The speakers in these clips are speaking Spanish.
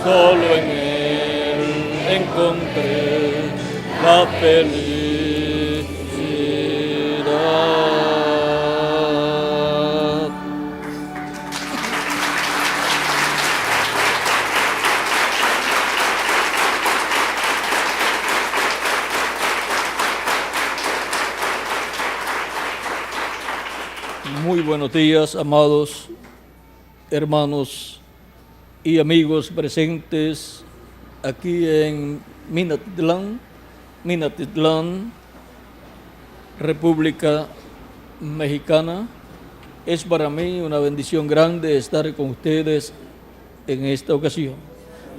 Solo en Él encontré la felicidad. Muy buenos días, amados hermanos y amigos presentes aquí en Minatitlán, República Mexicana. Es para mí una bendición grande estar con ustedes en esta ocasión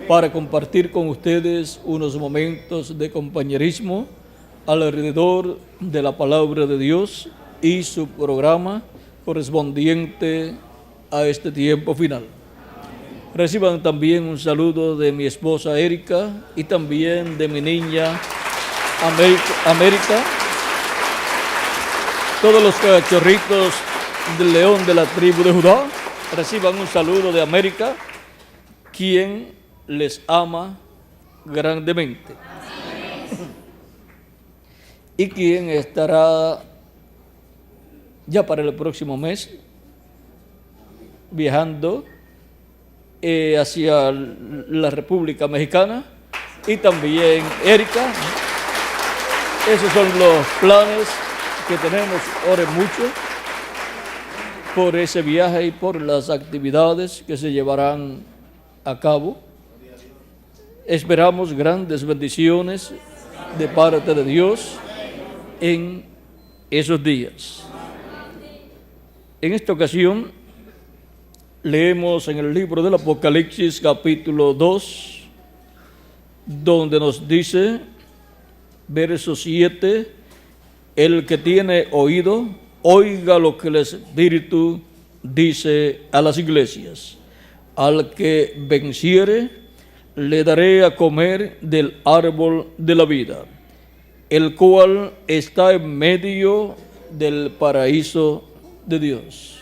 para compartir con ustedes unos momentos de compañerismo alrededor de la palabra de Dios y su programa correspondiente a este tiempo final. Reciban también un saludo de mi esposa Erika y también de mi niña América. Todos los cachorritos del león de la tribu de Judá reciban un saludo de América, quien les ama grandemente. Y quien estará ya para el próximo mes viajando hacia la República Mexicana, y también Erika. Esos son los planes que tenemos. Oren mucho por ese viaje y por las actividades que se llevarán a cabo. Esperamos grandes bendiciones de parte de Dios en esos días. En esta ocasión leemos en el libro del Apocalipsis capítulo 2, donde nos dice, verso 7, el que tiene oído, oiga lo que el Espíritu dice a las iglesias. Al que venciere, le daré a comer del árbol de la vida, el cual está en medio del paraíso de Dios.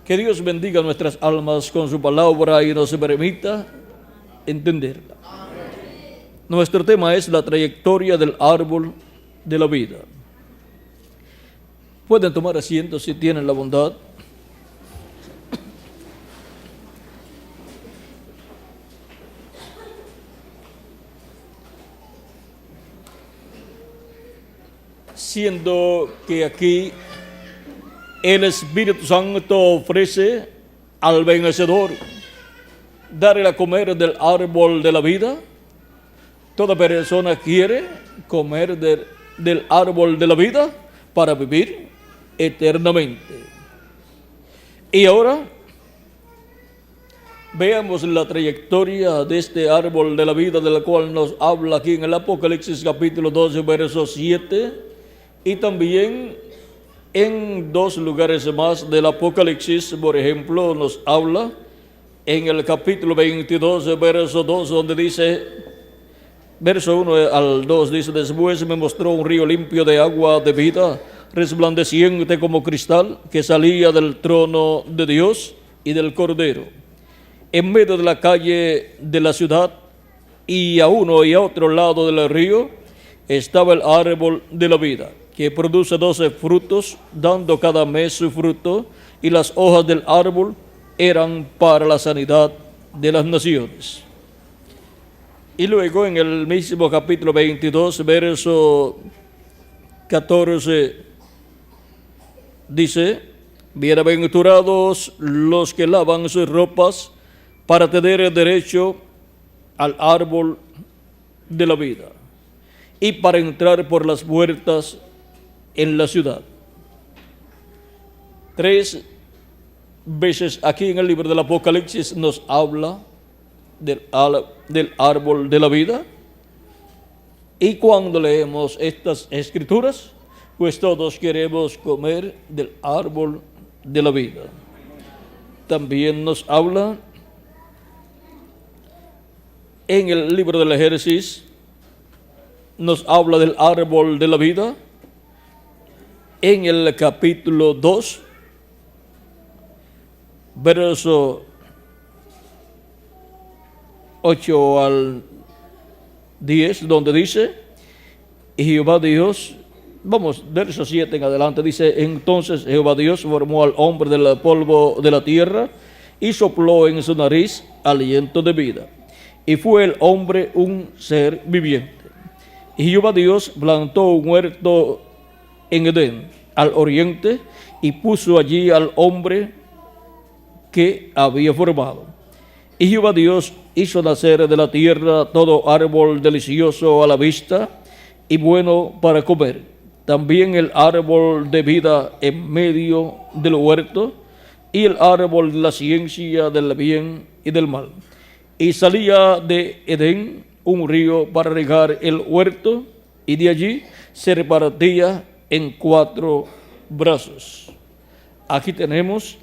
Que Dios bendiga nuestras almas con su palabra y nos permita entenderla. Nuestro tema es la trayectoria del árbol de la vida. Pueden tomar asiento si tienen la bondad. Siendo que aquí el Espíritu Santo ofrece al vencedor darle a comer del árbol de la vida, toda persona quiere comer del árbol de la vida para vivir eternamente. Y ahora veamos la trayectoria de este árbol de la vida, de la cual nos habla aquí en el Apocalipsis capítulo 12, verso 7, y también en dos lugares más del Apocalipsis. Por ejemplo, nos habla en el capítulo 22, verso 2, donde dice, verso 1 al 2, dice, después me mostró un río limpio de agua de vida, resplandeciente como cristal, que salía del trono de Dios y del Cordero. En medio de la calle de la ciudad, y a uno y a otro lado del río, estaba el árbol de la vida, que produce 12 frutos, dando cada mes su fruto, y las hojas del árbol eran para la sanidad de las naciones. Y luego en el mismo capítulo 22, verso 14, dice, bienaventurados los que lavan sus ropas para tener el derecho al árbol de la vida y para entrar por las puertas en la ciudad. 3 veces aquí en el libro del Apocalipsis nos habla del árbol de la vida, y cuando leemos estas escrituras, pues todos queremos comer del árbol de la vida. También nos habla en el libro del Génesis, nos habla del árbol de la vida. En el capítulo 2, verso 8 al 10, donde dice, y Jehová Dios, vamos, verso 7 en adelante, dice, entonces Jehová Dios formó al hombre del polvo de la tierra y sopló en su nariz aliento de vida. Y fue el hombre un ser viviente. Y Jehová Dios plantó un huerto en Edén, al oriente, y puso allí al hombre que había formado. Y Jehová Dios hizo nacer de la tierra todo árbol delicioso a la vista y bueno para comer. También el árbol de vida en medio del huerto y el árbol de la ciencia del bien y del mal. Y salía de Edén un río para regar el huerto, y de allí se repartía en 4 brazos. Aquí tenemos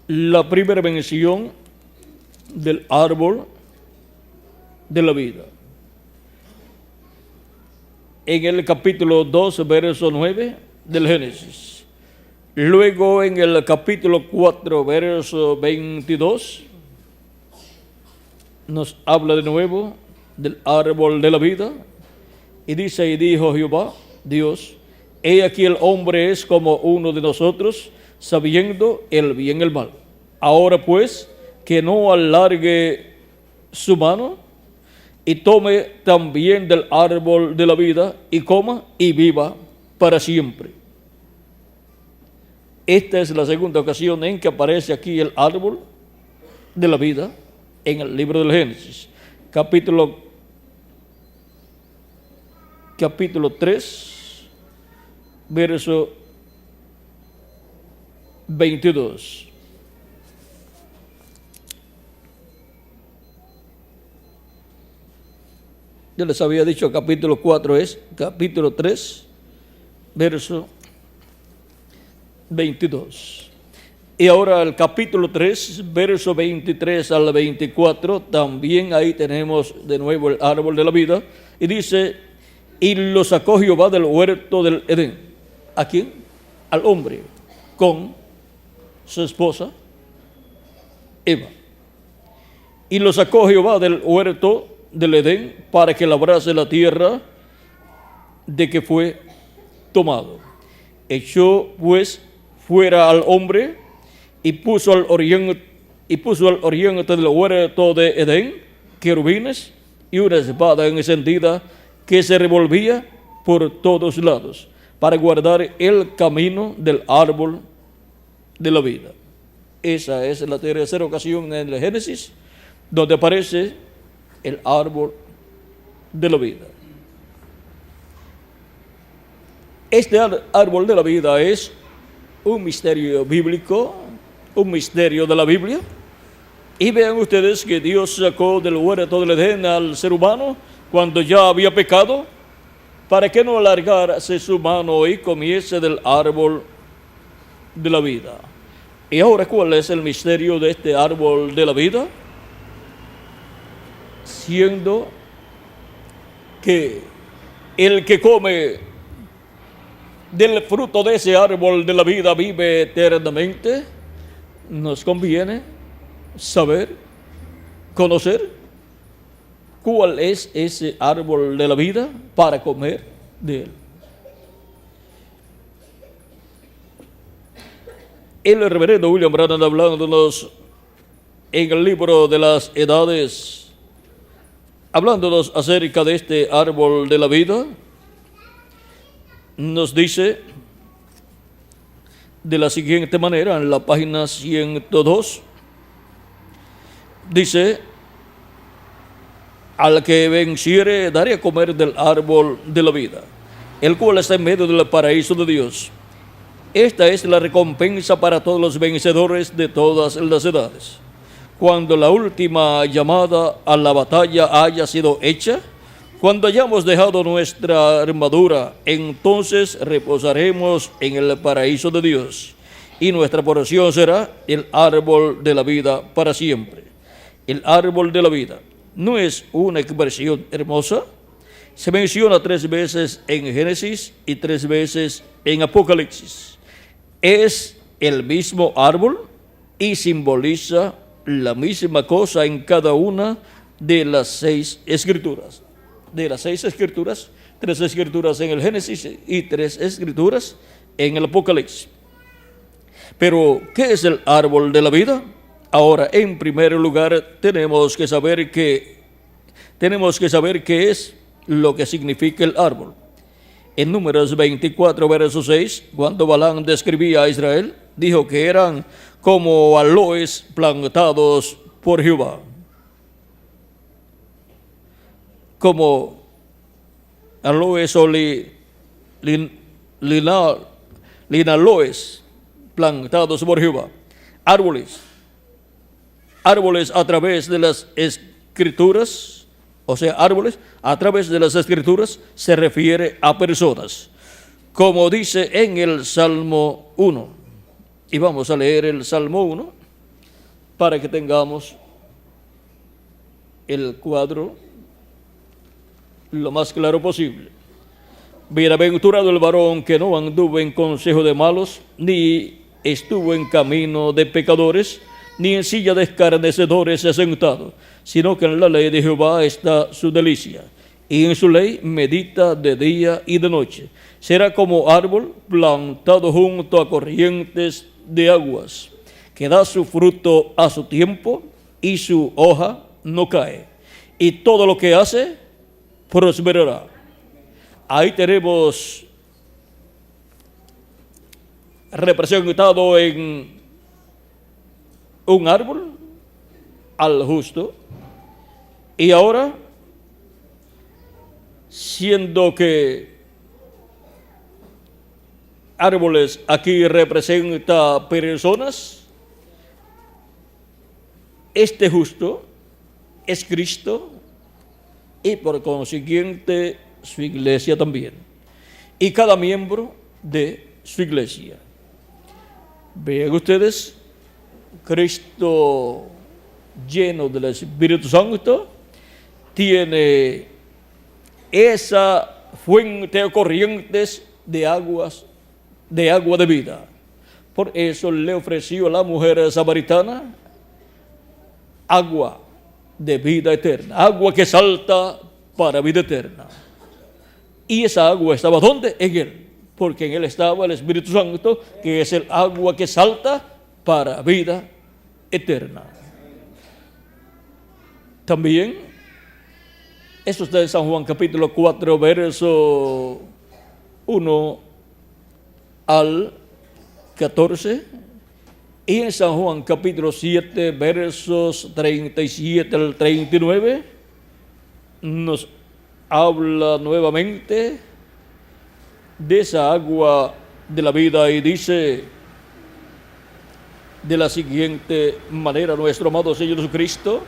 la primera mención del árbol de la vida. En el capítulo 2, verso 9 del Génesis. Luego en el capítulo 4, verso 22, nos habla de nuevo del árbol de la vida. Y dice, y dijo Jehová, Dios, he aquí el hombre es como uno de nosotros, sabiendo el bien y el mal. Ahora pues, que no alargue su mano y tome también del árbol de la vida y coma y viva para siempre. Esta es la segunda ocasión en que aparece aquí el árbol de la vida en el libro del Génesis, capítulo 3, verso 22. Yo les había dicho capítulo 4 es capítulo 3, verso 22. Y ahora el capítulo 3, verso 23 al 24, también ahí tenemos de nuevo el árbol de la vida. Y dice, y lo sacó Jehová del huerto del Edén. ¿A quién? Al hombre, con su esposa, Eva. Y lo sacó Jehová del huerto del Edén para que labrase la tierra de que fue tomado. Echó pues fuera al hombre y puso al oriente del huerto de Edén querubines y una espada encendida que se revolvía por todos lados para guardar el camino del árbol de la vida. Esa es la tercera ocasión en el Génesis donde aparece el árbol de la vida. Este árbol de la vida es un misterio bíblico, un misterio de la Biblia. Y vean ustedes que Dios sacó del huerto del Edén al ser humano cuando ya había pecado, para que no alargase su mano y comiese del árbol de la vida. Y ahora, ¿cuál es el misterio de este árbol de la vida? Siendo que el que come del fruto de ese árbol de la vida vive eternamente, nos conviene saber, conocer cuál es ese árbol de la vida para comer de él. El reverendo William Branham, hablándonos en el libro de las edades, hablándonos acerca de este árbol de la vida, nos dice de la siguiente manera, en la página 102, dice, al que venciere daré a comer del árbol de la vida, el cual está en medio del paraíso de Dios. Esta es la recompensa para todos los vencedores de todas las edades. Cuando la última llamada a la batalla haya sido hecha, cuando hayamos dejado nuestra armadura, entonces reposaremos en el paraíso de Dios, y nuestra porción será el árbol de la vida para siempre. El árbol de la vida no es una expresión hermosa. Se menciona 3 veces en Génesis y 3 veces en Apocalipsis. Es el mismo árbol y simboliza la misma cosa en cada una de las 6 escrituras. De las 6 escrituras, 3 escrituras en el Génesis y 3 escrituras en el Apocalipsis. Pero, ¿qué es el árbol de la vida? Ahora, en primer lugar, tenemos que saber qué es lo que significa el árbol. En Números 24, verso 6, cuando Balaam describía a Israel, dijo que eran como aloes plantados por Jehová. Como aloes o linaloes plantados por Jehová. Árboles a través de las escrituras. O sea, árboles, a través de las escrituras, se refiere a personas, como dice en el Salmo 1. Y vamos a leer el Salmo 1 para que tengamos el cuadro lo más claro posible. Bienaventurado el varón que no anduvo en consejo de malos, ni estuvo en camino de pecadores, ni en silla de escarnecedores se ha sentado, sino que en la ley de Jehová está su delicia, y en su ley medita de día y de noche. Será como árbol plantado junto a corrientes de aguas, que da su fruto a su tiempo, y su hoja no cae, y todo lo que hace prosperará. Ahí tenemos representado en un árbol al justo, y ahora, siendo que árboles aquí representa personas, este justo es Cristo y por consiguiente su iglesia también, y cada miembro de su iglesia. Vean ustedes, Cristo lleno del Espíritu Santo tiene esa fuente o corrientes de agua de vida. Por eso le ofreció a la mujer samaritana agua de vida eterna, agua que salta para vida eterna. Y esa agua estaba ¿dónde? En él, porque en él estaba el Espíritu Santo, que es el agua que salta para vida eterna. También, eso está en San Juan capítulo 4, verso 1 al 14, y en San Juan capítulo 7, versos 37 al 39, nos habla nuevamente de esa agua de la vida y dice de la siguiente manera: nuestro amado Señor Jesucristo,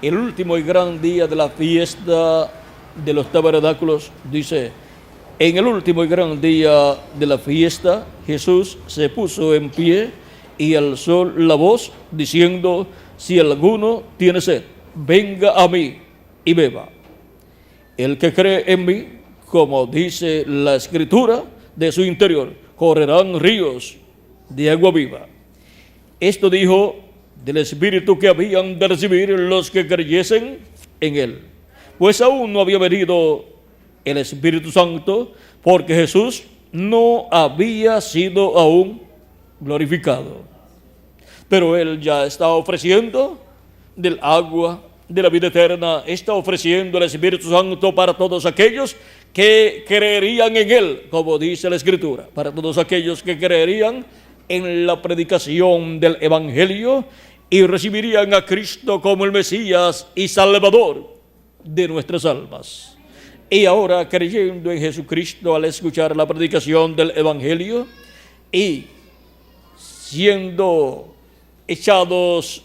el último y gran día de la fiesta de los tabernáculos, dice: en el último y gran día de la fiesta, Jesús se puso en pie y alzó la voz diciendo: si alguno tiene sed, venga a mí y beba. El que cree en mí, como dice la Escritura, de su interior correrán ríos de agua viva. Esto dijo del Espíritu que habían de recibir los que creyesen en él, pues aún no había venido el Espíritu Santo, porque Jesús no había sido aún glorificado. Pero él ya está ofreciendo del agua de la vida eterna, está ofreciendo el Espíritu Santo para todos aquellos que creerían en él, como dice la Escritura, para todos aquellos que creerían en la predicación del Evangelio y recibirían a Cristo como el Mesías y Salvador de nuestras almas. Y ahora, creyendo en Jesucristo, al escuchar la predicación del Evangelio y siendo echados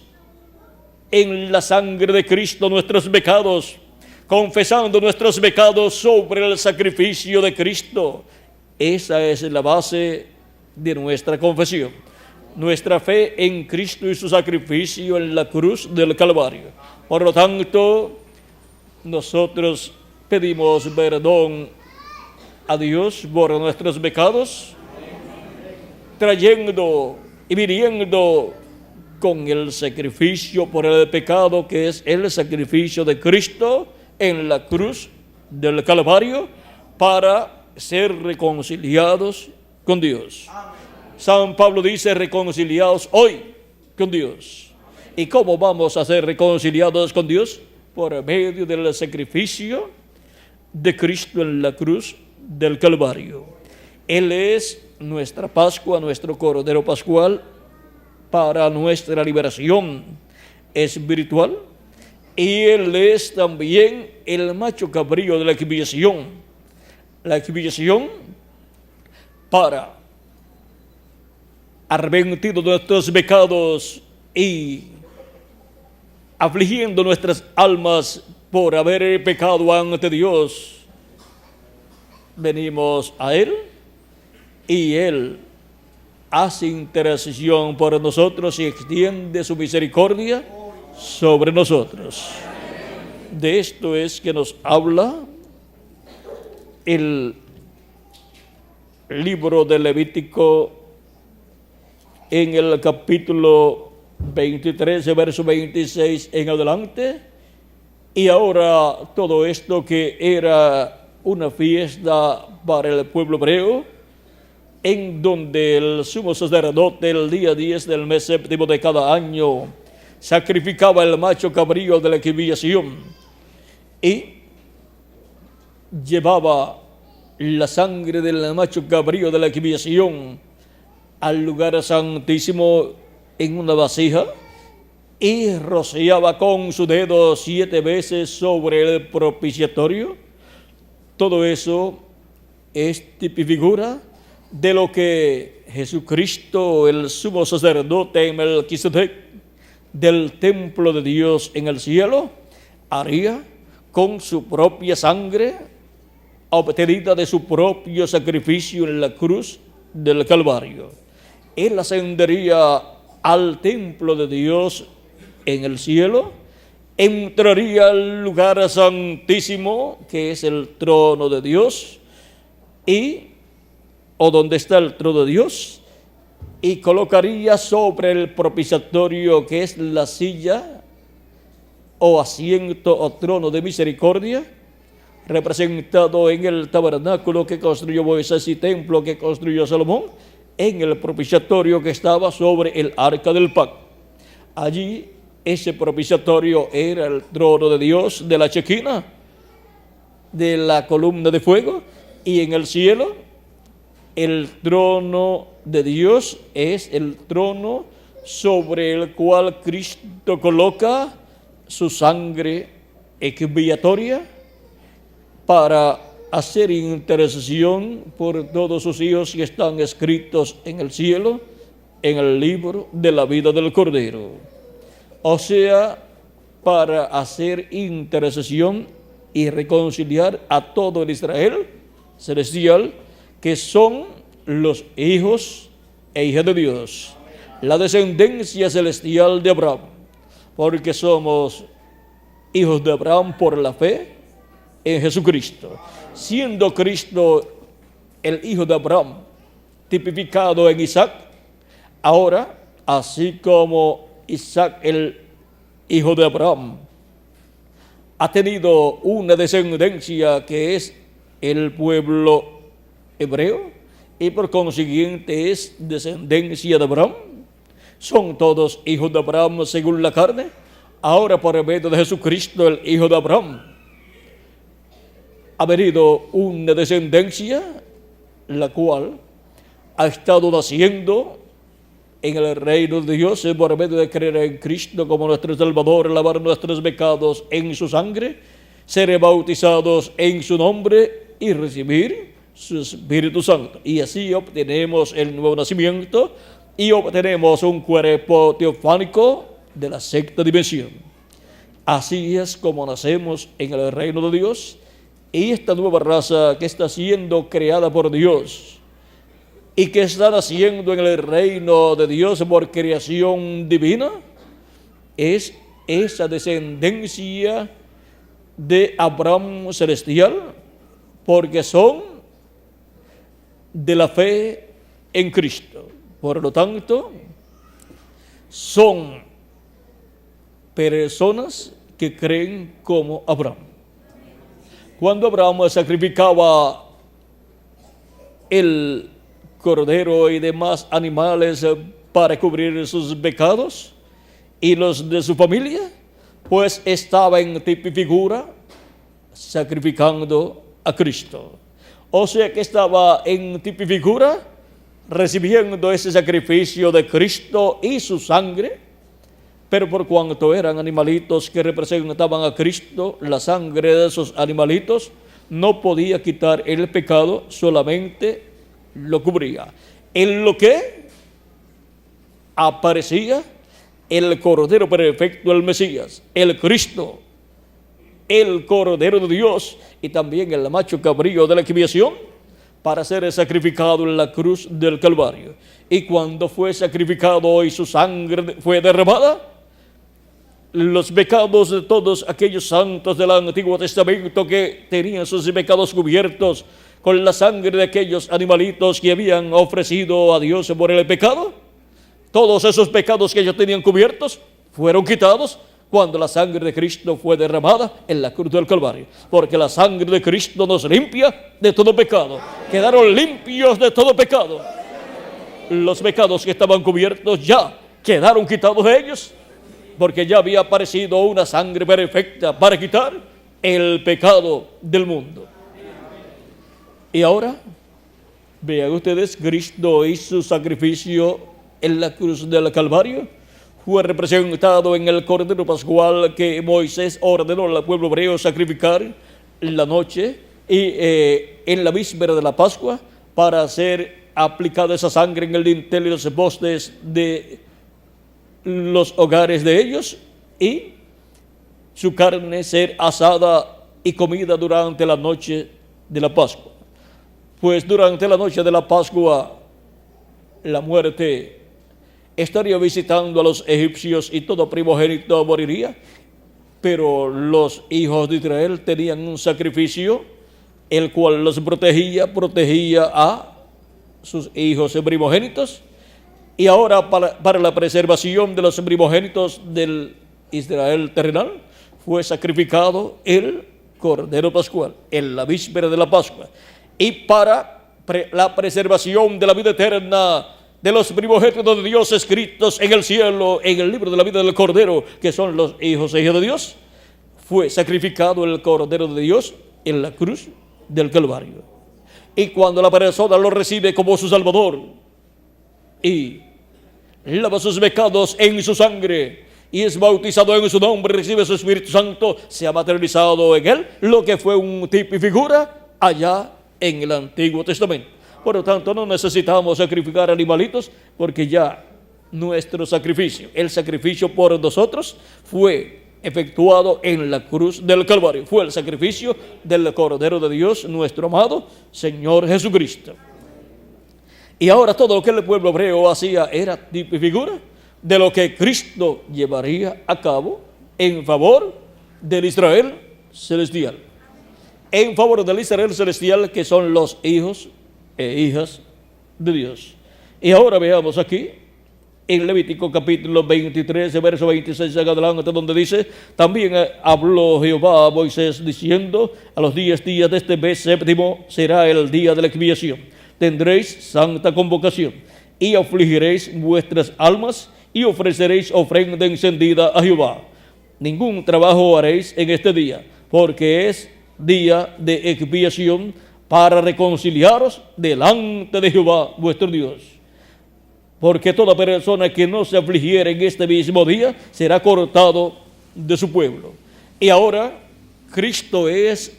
en la sangre de Cristo nuestros pecados, confesando nuestros pecados sobre el sacrificio de Cristo, esa es la base de nuestra confesión, nuestra fe en Cristo y su sacrificio en la cruz del Calvario. Por lo tanto, nosotros pedimos perdón a Dios por nuestros pecados, trayendo y viniendo con el sacrificio por el pecado, que es el sacrificio de Cristo en la cruz del Calvario, para ser reconciliados con Dios. San Pablo dice: reconciliados hoy con Dios. ¿Y cómo vamos a ser reconciliados con Dios? Por medio del sacrificio de Cristo en la cruz del Calvario. Él es nuestra Pascua, nuestro Cordero Pascual, para nuestra liberación espiritual, y Él es también el macho cabrío de la expiación para arrepentido de nuestros pecados y afligiendo nuestras almas por haber pecado ante Dios. Venimos a Él y Él hace intercesión por nosotros y extiende su misericordia sobre nosotros. De esto es que nos habla el libro de Levítico en el capítulo 23, verso 26 en adelante. Y ahora todo esto que era una fiesta para el pueblo hebreo, en donde el sumo sacerdote el día 10 del mes séptimo de cada año sacrificaba el macho cabrío de la expiación y llevaba la sangre del macho cabrío de la expiación al lugar santísimo en una vasija y rociaba con su dedo 7 veces sobre el propiciatorio. Todo eso es tipifigura de lo que Jesucristo, el sumo sacerdote en Melquisedec del templo de Dios en el cielo, haría con su propia sangre obtenida de su propio sacrificio en la cruz del Calvario. Él ascendería al templo de Dios en el cielo, entraría al lugar santísimo, que es el trono de Dios, o donde está el trono de Dios, y colocaría sobre el propiciatorio, que es la silla o asiento o trono de misericordia, representado en el tabernáculo que construyó Moisés y templo que construyó Salomón, en el propiciatorio que estaba sobre el arca del pacto. Allí ese propiciatorio era el trono de Dios, de la chequina, de la columna de fuego, y en el cielo el trono de Dios es el trono sobre el cual Cristo coloca su sangre expiatoria para hacer intercesión por todos sus hijos que están escritos en el cielo, en el libro de la vida del Cordero. O sea, para hacer intercesión y reconciliar a todo el Israel celestial, que son los hijos e hijas de Dios, la descendencia celestial de Abraham, porque somos hijos de Abraham por la fe en Jesucristo. Siendo Cristo el hijo de Abraham, tipificado en Isaac, ahora, así como Isaac, el hijo de Abraham, ha tenido una descendencia que es el pueblo hebreo, y por consiguiente es descendencia de Abraham, son todos hijos de Abraham según la carne. Ahora, por medio de Jesucristo, el hijo de Abraham, ha venido una descendencia la cual ha estado naciendo en el reino de Dios por medio de creer en Cristo como nuestro Salvador, lavar nuestros pecados en su sangre, ser bautizados en su nombre y recibir su Espíritu Santo. Y así obtenemos el nuevo nacimiento y obtenemos un cuerpo teofánico de la sexta dimensión. Así es como nacemos en el reino de Dios. Y esta nueva raza que está siendo creada por Dios y que está naciendo en el reino de Dios por creación divina, es esa descendencia de Abraham celestial, porque son de la fe en Cristo. Por lo tanto, son personas que creen como Abraham. Cuando Abraham sacrificaba el cordero y demás animales para cubrir sus pecados y los de su familia, pues estaba en tipo y figura sacrificando a Cristo. O sea que estaba en tipo y figura recibiendo ese sacrificio de Cristo y su sangre, pero por cuanto eran animalitos que representaban a Cristo, la sangre de esos animalitos no podía quitar el pecado, solamente lo cubría. En lo que aparecía el Cordero Perfecto, el Mesías, el Cristo, el Cordero de Dios, y también el macho cabrío de la expiación, para ser sacrificado en la cruz del Calvario. Y cuando fue sacrificado y su sangre fue derramada, los pecados de todos aquellos santos del Antiguo Testamento que tenían sus pecados cubiertos con la sangre de aquellos animalitos que habían ofrecido a Dios por el pecado, todos esos pecados que ellos tenían cubiertos fueron quitados cuando la sangre de Cristo fue derramada en la cruz del Calvario. Porque la sangre de Cristo nos limpia de todo pecado. Quedaron limpios de todo pecado. Los pecados que estaban cubiertos ya quedaron quitados de ellos, porque ya había aparecido una sangre perfecta para quitar el pecado del mundo. Y ahora, vean ustedes, Cristo hizo su sacrificio en la cruz del Calvario, fue representado en el Cordero Pascual que Moisés ordenó al pueblo hebreo sacrificar en la noche y en la víspera de la Pascua, para ser aplicada esa sangre en el dintel y los postes de los hogares de ellos, y su carne ser asada y comida durante la noche de la Pascua. Pues durante la noche de la Pascua, la muerte estaría visitando a los egipcios y todo primogénito moriría, pero los hijos de Israel tenían un sacrificio el cual los protegía a sus hijos primogénitos. Y ahora para la preservación de los primogénitos del Israel terrenal fue sacrificado el Cordero Pascual en la víspera de la Pascua. Y para la preservación de la vida eterna de los primogénitos de Dios escritos en el cielo, en el libro de la vida del Cordero, que son los hijos e hijas de Dios, fue sacrificado el Cordero de Dios en la cruz del Calvario. Y cuando la persona lo recibe como su Salvador y lava sus pecados en su sangre y es bautizado en su nombre, recibe su Espíritu Santo, se ha materializado en él lo que fue un tipo y figura allá en el Antiguo Testamento. Por lo tanto, no necesitamos sacrificar animalitos, porque ya nuestro sacrificio, el sacrificio por nosotros, fue efectuado en la cruz del Calvario. Fue el sacrificio del Cordero de Dios, nuestro amado Señor Jesucristo. Y ahora todo lo que el pueblo hebreo hacía era tipo y figura de lo que Cristo llevaría a cabo en favor del Israel celestial. En favor del Israel celestial, que son los hijos e hijas de Dios. Y ahora veamos aquí en Levítico capítulo 23, verso 26 en adelante, donde dice: también habló Jehová a Moisés diciendo: a los 10 días de este mes séptimo será el día de la expiación. Tendréis santa convocación y afligiréis vuestras almas y ofreceréis ofrenda encendida a Jehová. Ningún trabajo haréis en este día, porque es día de expiación, para reconciliaros delante de Jehová vuestro Dios. Porque toda persona que no se afligiere en este mismo día será cortado de su pueblo. Y ahora Cristo es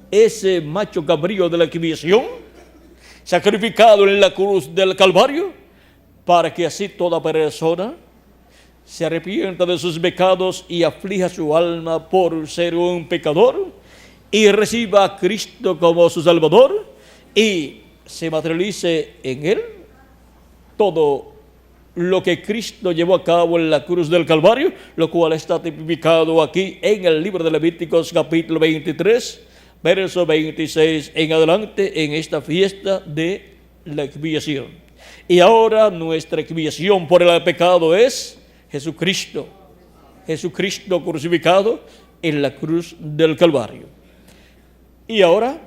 ese macho cabrío de la expiación, sacrificado en la cruz del Calvario, para que así toda persona se arrepienta de sus pecados y aflija su alma por ser un pecador, y reciba a Cristo como su Salvador, y se materialice en él todo lo que Cristo llevó a cabo en la cruz del Calvario, lo cual está tipificado aquí en el libro de Levíticos capítulo 23, verso 26 en adelante, en esta fiesta de la expiación. Y ahora nuestra expiación por el pecado es Jesucristo. Jesucristo crucificado en la cruz del Calvario. Y ahora,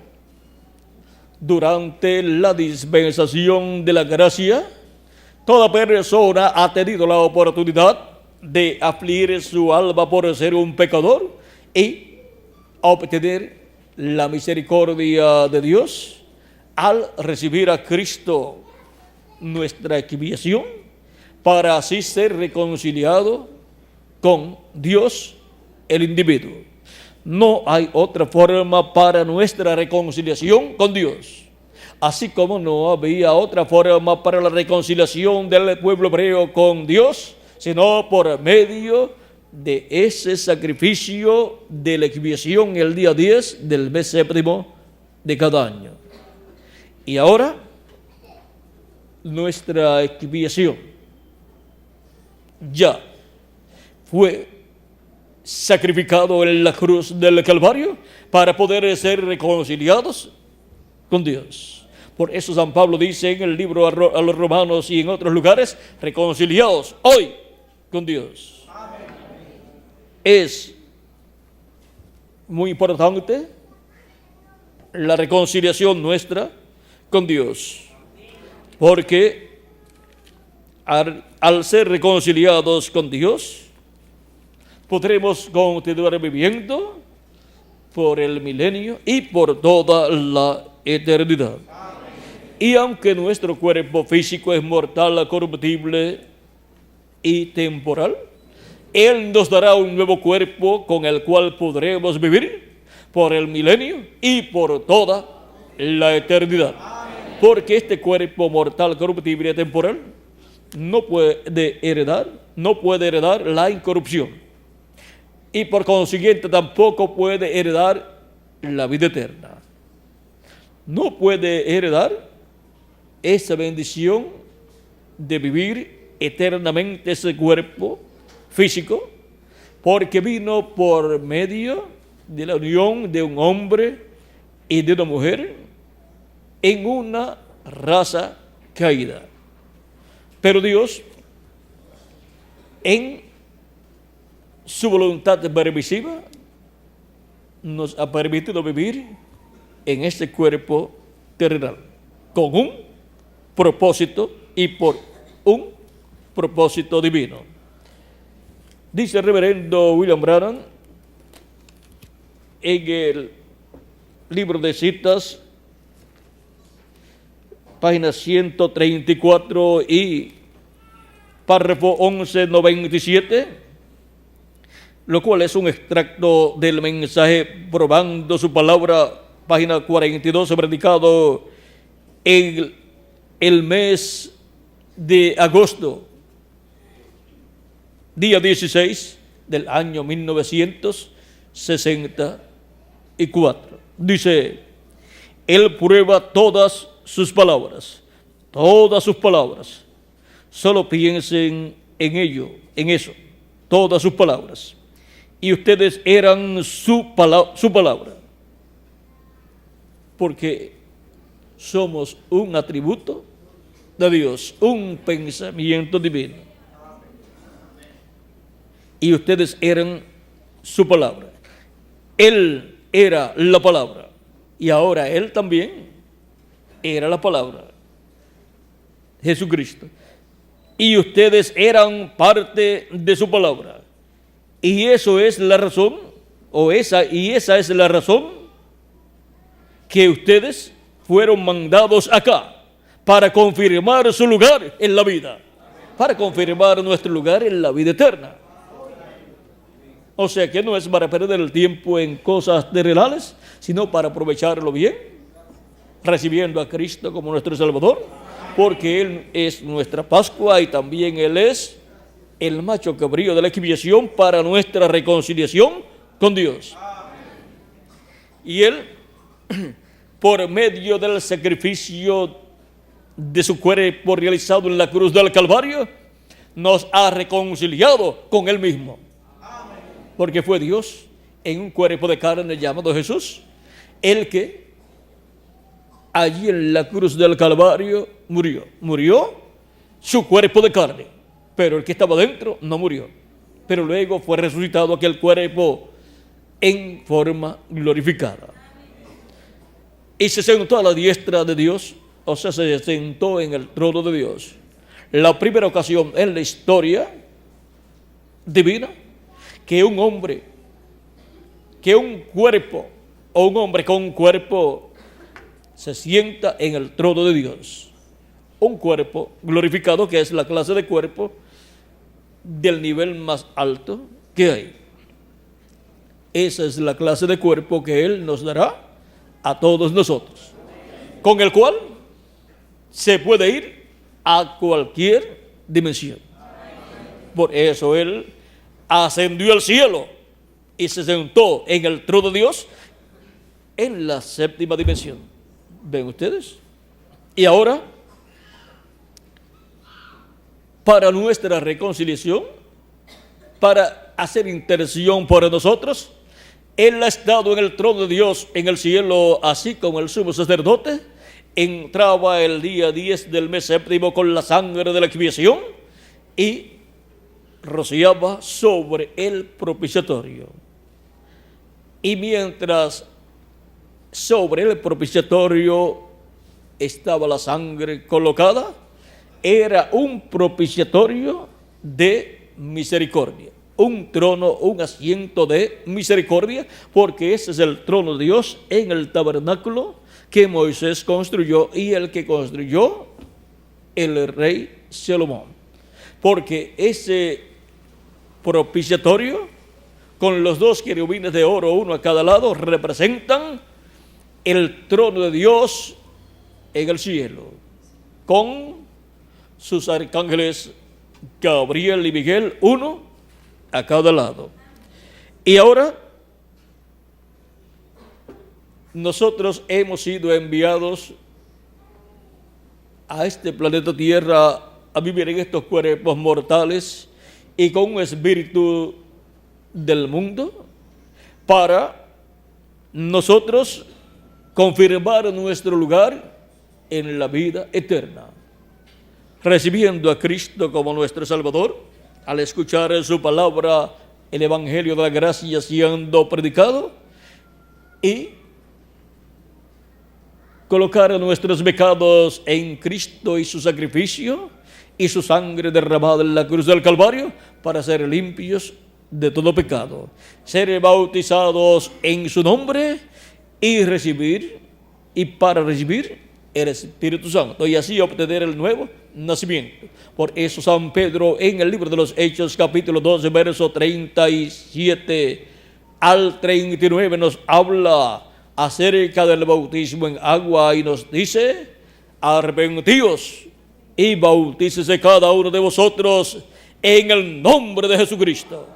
durante la dispensación de la gracia, toda persona ha tenido la oportunidad de afligir su alma por ser un pecador y obtener la misericordia de Dios al recibir a Cristo, nuestra expiación, para así ser reconciliado con Dios el individuo. No hay otra forma para nuestra reconciliación con Dios, así como no había otra forma para la reconciliación del pueblo hebreo con Dios, sino por medio de ese sacrificio de la expiación el día 10 del mes séptimo de cada año. Y ahora, nuestra expiación ya fue sacrificado en la cruz del Calvario para poder ser reconciliados con Dios. Por eso San Pablo dice en el libro a los Romanos y en otros lugares, reconciliados hoy con Dios. Amén. Es muy importante la reconciliación nuestra con Dios, porque al ser reconciliados con Dios, podremos continuar viviendo por el milenio y por toda la eternidad. Amén. Y aunque nuestro cuerpo físico es mortal, corruptible y temporal, Él nos dará un nuevo cuerpo con el cual podremos vivir por el milenio y por toda la eternidad. Amén. Porque este cuerpo mortal, corruptible y temporal no puede heredar la incorrupción, y por consiguiente tampoco puede heredar la vida eterna. No puede heredar esa bendición de vivir eternamente ese cuerpo físico, porque vino por medio de la unión de un hombre y de una mujer en una raza caída. Pero Dios, en su voluntad permisiva, nos ha permitido vivir en este cuerpo terrenal con un propósito y por un propósito divino. Dice el reverendo William Branham en el libro de citas, página 134 y párrafo 1197, lo cual es un extracto del mensaje Probando su Palabra, página 42, predicado en el mes de agosto, día 16 del año 1964. Dice, Él prueba todas sus palabras. Solo piensen en ello, en eso, todas sus palabras. Y ustedes eran su palabra, porque somos un atributo de Dios, un pensamiento divino. Y ustedes eran su palabra. Él era la palabra, y ahora Él también era la palabra, Jesucristo. Y ustedes eran parte de su palabra. Y eso es la razón, esa es la razón que ustedes fueron mandados acá para confirmar su lugar en la vida, para confirmar nuestro lugar en la vida eterna. O sea que no es para perder el tiempo en cosas terrenales, sino para aprovecharlo bien, recibiendo a Cristo como nuestro Salvador, porque Él es nuestra Pascua y también Él es el macho cabrío de la expiación para nuestra reconciliación con Dios. Y Él, por medio del sacrificio de su cuerpo realizado en la cruz del Calvario, nos ha reconciliado con Él mismo. Porque fue Dios en un cuerpo de carne llamado Jesús, el que allí en la cruz del Calvario murió su cuerpo de carne, pero el que estaba dentro no murió. Pero luego fue resucitado aquel cuerpo en forma glorificada. Y se sentó a la diestra de Dios, o sea, se sentó en el trono de Dios. La primera ocasión en la historia divina que un hombre, que un cuerpo, o un hombre con un cuerpo se sienta en el trono de Dios. Un cuerpo glorificado, que es la clase de cuerpo del nivel más alto que hay. Esa es la clase de cuerpo que Él nos dará a todos nosotros, con el cual se puede ir a cualquier dimensión. Por eso Él ascendió al cielo y se sentó en el trono de Dios en la séptima dimensión. ¿Ven ustedes? Y ahora, para nuestra reconciliación, para hacer intercesión por nosotros, Él ha estado en el trono de Dios en el cielo, así como el sumo sacerdote entraba el día 10 del mes séptimo con la sangre de la expiación y rociaba sobre el propiciatorio. Y mientras sobre el propiciatorio estaba la sangre colocada, era un propiciatorio de misericordia, un trono, un asiento de misericordia, porque ese es el trono de Dios en el tabernáculo que Moisés construyó y el que construyó el rey Salomón. Porque ese propiciatorio, con los dos querubines de oro, uno a cada lado, representan el trono de Dios en el cielo, con sus arcángeles Gabriel y Miguel, uno a cada lado. Y ahora nosotros hemos sido enviados a este planeta Tierra a vivir en estos cuerpos mortales y con un espíritu del mundo para nosotros confirmar nuestro lugar en la vida eterna, recibiendo a Cristo como nuestro Salvador, al escuchar su palabra, el Evangelio de la gracia siendo predicado, y colocar nuestros pecados en Cristo y su sacrificio y su sangre derramada en la cruz del Calvario para ser limpios de todo pecado, ser bautizados en su nombre y para recibir el Espíritu Santo y así obtener el nuevo nacimiento. Por eso San Pedro en el libro de los Hechos capítulo 12 verso 37 al 39 nos habla acerca del bautismo en agua y nos dice: arrepentíos y bautícese cada uno de vosotros en el nombre de Jesucristo.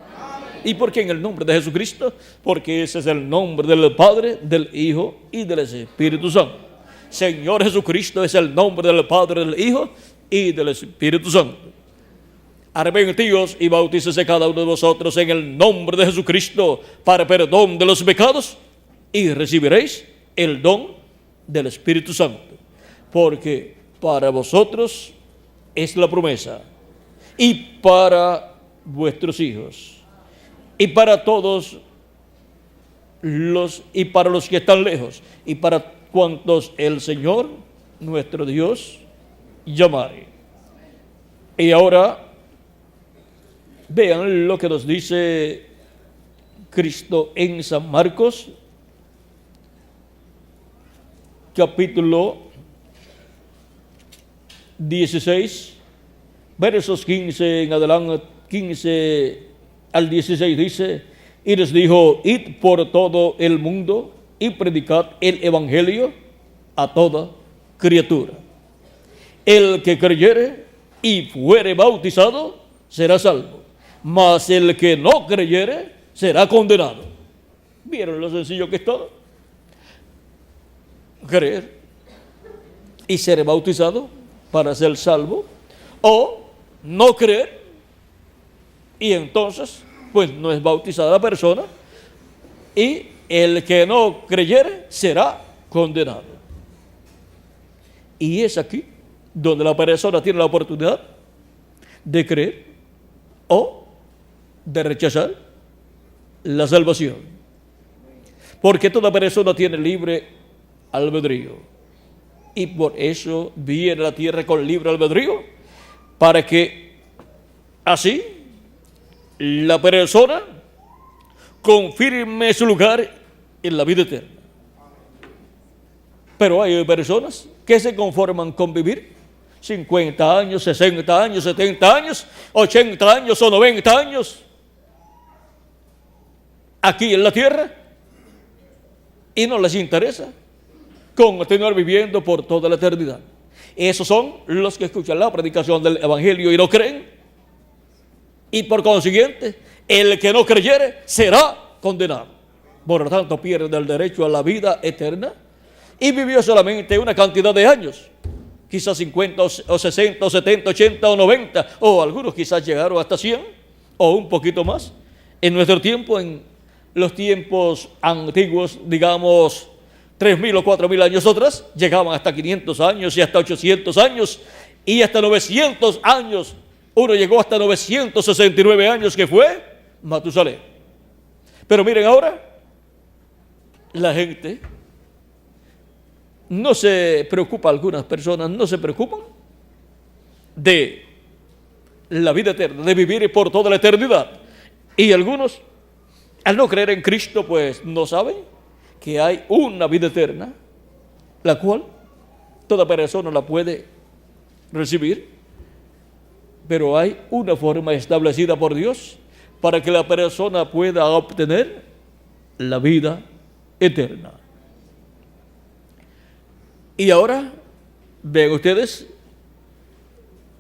¿Y por qué en el nombre de Jesucristo? Porque ese es el nombre del Padre, del Hijo y del Espíritu Santo. Señor Jesucristo es el nombre del Padre, del Hijo y del Espíritu Santo. Arrepentíos y bautícese cada uno de vosotros en el nombre de Jesucristo para perdón de los pecados y recibiréis el don del Espíritu Santo. Porque para vosotros es la promesa y para vuestros hijos y para todos y para los que están lejos y para cuantos el Señor nuestro Dios llamare. Y ahora vean lo que nos dice Cristo en San Marcos capítulo 16 versos 15 en adelante, 15 al 16 dice: y les dijo: id por todo el mundo y predicad el evangelio a toda criatura. El que creyere y fuere bautizado será salvo, mas el que no creyere será condenado. ¿Vieron lo sencillo que es todo? Creer y ser bautizado para ser salvo, o no creer y entonces pues no es bautizada la persona y el que no creyere será condenado. Y es aquí donde la persona tiene la oportunidad de creer o de rechazar la salvación. Porque toda persona tiene libre albedrío. Y por eso viene a la tierra con libre albedrío, para que así la persona confirme su lugar en la vida eterna. Pero hay personas que se conforman con vivir 50 años, 60 años, 70 años, 80 años o 90 años aquí en la tierra y no les interesa continuar viviendo por toda la eternidad. Esos son los que escuchan la predicación del Evangelio y no creen. Y por consiguiente, el que no creyere será condenado. Por lo tanto, pierde el derecho a la vida eterna y vivió solamente una cantidad de años. Quizás 50 o 60 o 70, 80 o 90, o algunos quizás llegaron hasta 100 o un poquito más. En nuestro tiempo, en los tiempos antiguos, digamos 3.000 o 4.000 años atrás, llegaban hasta 500 años y hasta 800 años y hasta 900 años. Uno llegó hasta 969 años, que fue Matusalén. Pero miren ahora, la gente no se preocupa, algunas personas no se preocupan de la vida eterna, de vivir por toda la eternidad. Y algunos, al no creer en Cristo, pues no saben que hay una vida eterna, la cual toda persona la puede recibir, pero hay una forma establecida por Dios para que la persona pueda obtener la vida eterna. Y ahora, ven ustedes,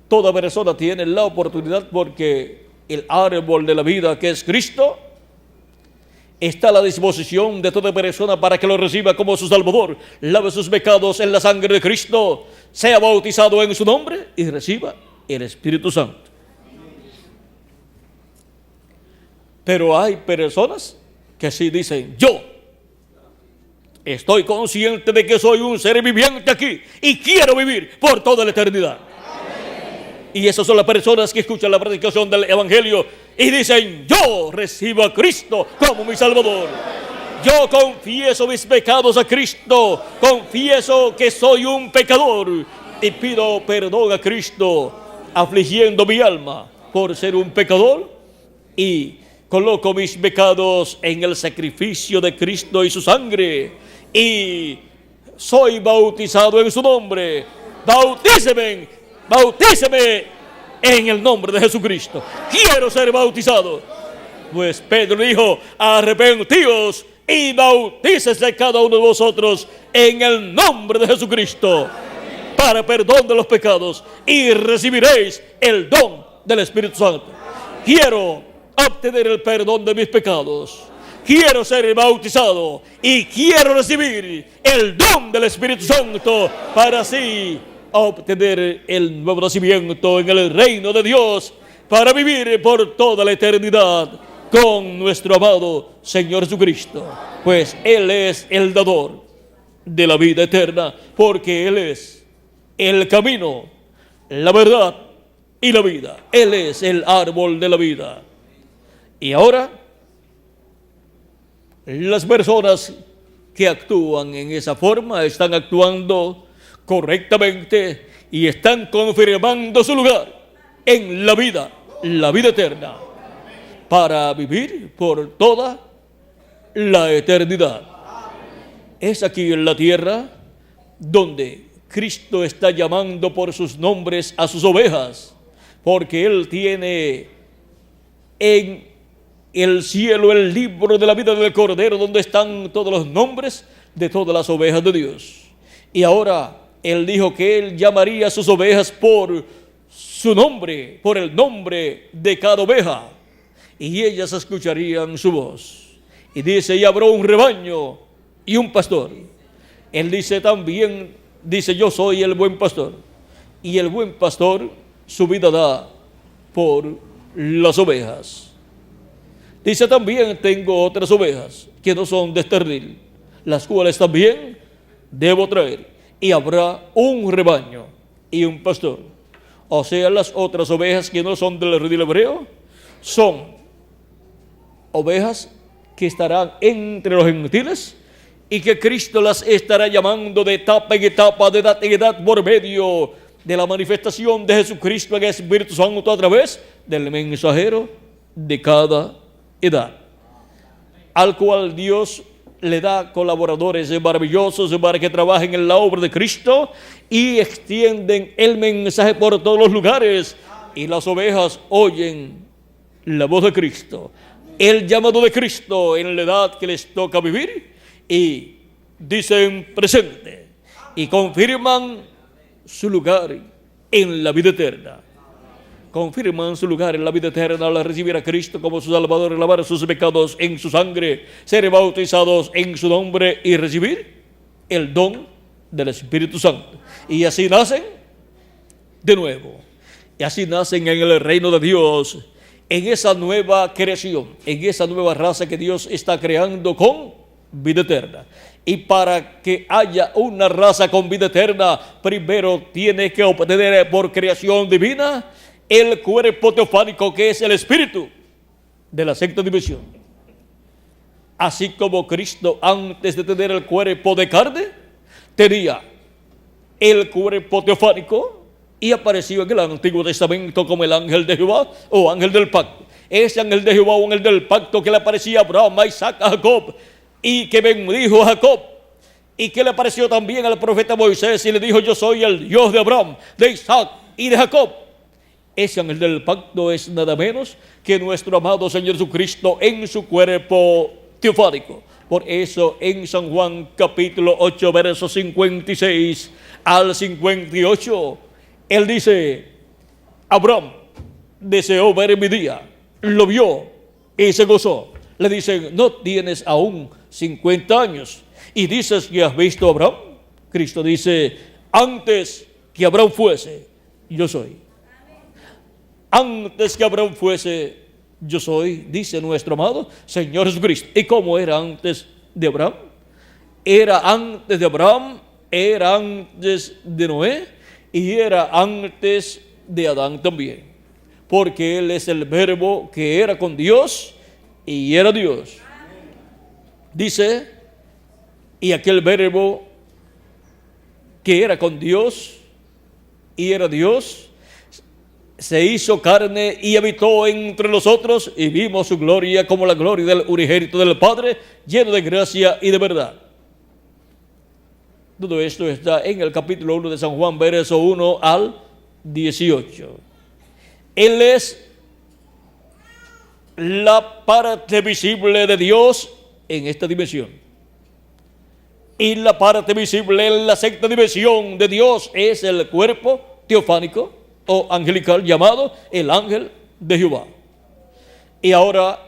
toda persona tiene la oportunidad, porque el árbol de la vida, que es Cristo, está a la disposición de toda persona para que lo reciba como su Salvador, lave sus pecados en la sangre de Cristo, sea bautizado en su nombre y reciba el Espíritu Santo. Pero hay personas que sí dicen: yo estoy consciente de que soy un ser viviente aquí y quiero vivir por toda la eternidad. Y esas son las personas que escuchan la predicación del Evangelio y dicen: yo recibo a Cristo como mi Salvador. Yo confieso mis pecados a Cristo, confieso que soy un pecador y pido perdón a Cristo, afligiendo mi alma por ser un pecador, y coloco mis pecados en el sacrificio de Cristo y su sangre, y soy bautizado en su nombre. Bautíceme en el nombre de Jesucristo. Quiero ser bautizado. Pues Pedro dijo: arrepentíos y bautícese cada uno de vosotros en el nombre de Jesucristo para perdón de los pecados, y recibiréis el don del Espíritu Santo. Quiero obtener el perdón de mis pecados, quiero ser bautizado y quiero recibir el don del Espíritu Santo para así obtener el nuevo nacimiento en el reino de Dios, para vivir por toda la eternidad con nuestro amado Señor Jesucristo. Pues Él es el dador de la vida eterna, porque Él es el camino, la verdad y la vida. Él es el árbol de la vida. Y ahora, las personas que actúan en esa forma están actuando correctamente y están confirmando su lugar en la vida eterna, para vivir por toda la eternidad. Es aquí en la tierra donde Cristo está llamando por sus nombres a sus ovejas, porque Él tiene en el cielo el libro de la vida del Cordero, donde están todos los nombres de todas las ovejas de Dios. Y ahora Él dijo que Él llamaría a sus ovejas por su nombre, por el nombre de cada oveja, y ellas escucharían su voz. Y dice: y habrá un rebaño y un pastor. Él dice también, dice: yo soy el buen pastor, y el buen pastor su vida da por las ovejas. Dice también: tengo otras ovejas que no son de este redil, las cuales también debo traer, y habrá un rebaño y un pastor. o sea, las otras ovejas que no son del redil hebreo, son ovejas que estarán entre los gentiles y que Cristo las estará llamando de etapa en etapa, de edad en edad, por medio de la manifestación de Jesucristo en el Espíritu Santo a través del mensajero de cada edad, al cual Dios le da colaboradores maravillosos para que trabajen en la obra de Cristo y extienden el mensaje por todos los lugares. Y las ovejas oyen la voz de Cristo, el llamado de Cristo en la edad que les toca vivir, y dicen presente y confirman su lugar en la vida eterna. Confirman su lugar en la vida eterna al recibir a Cristo como su Salvador, lavar sus pecados en su sangre, ser bautizados en su nombre y recibir el don del Espíritu Santo. Y así nacen de nuevo. Y así nacen en el reino de Dios, en esa nueva creación, en esa nueva raza que Dios está creando con vida eterna. Y para que haya una raza con vida eterna, primero tiene que obtener por creación divina el cuerpo teofánico, que es el espíritu de la sexta dimensión. Así como Cristo, antes de tener el cuerpo de carne, tenía el cuerpo teofánico y apareció en el Antiguo Testamento como el ángel de Jehová o ángel del pacto. Ese ángel de Jehová o ángel del pacto que le aparecía a Abraham, a Isaac, a Jacob, y que bendijo a Jacob, y que le apareció también al profeta Moisés y le dijo: yo soy el Dios de Abraham, de Isaac y de Jacob. Ese ángel del pacto es nada menos que nuestro amado Señor Jesucristo en su cuerpo teofánico. Por eso en San Juan capítulo 8 versos 56 al 58 él dice: Abraham deseó ver mi día, lo vio y se gozó. Le dicen: no tienes aún 50 años y dices que has visto a Abraham. Cristo dice: antes que Abraham fuese, yo soy. Antes que Abraham fuese, yo soy, dice nuestro amado Señor Jesucristo. ¿Y cómo era antes de Abraham? Era antes de Abraham, era antes de Noé y era antes de Adán también. Porque Él es el verbo que era con Dios y era Dios. Dice: y aquel verbo que era con Dios y era Dios, se hizo carne y habitó entre nosotros, y vimos su gloria como la gloria del unigénito del Padre, lleno de gracia y de verdad. Todo esto está en el capítulo 1 de San Juan, verso 1 al 18. Él es la parte visible de Dios en esta dimensión. Y la parte visible en la sexta dimensión de Dios es el cuerpo teofánico o angelical llamado el ángel de Jehová. Y ahora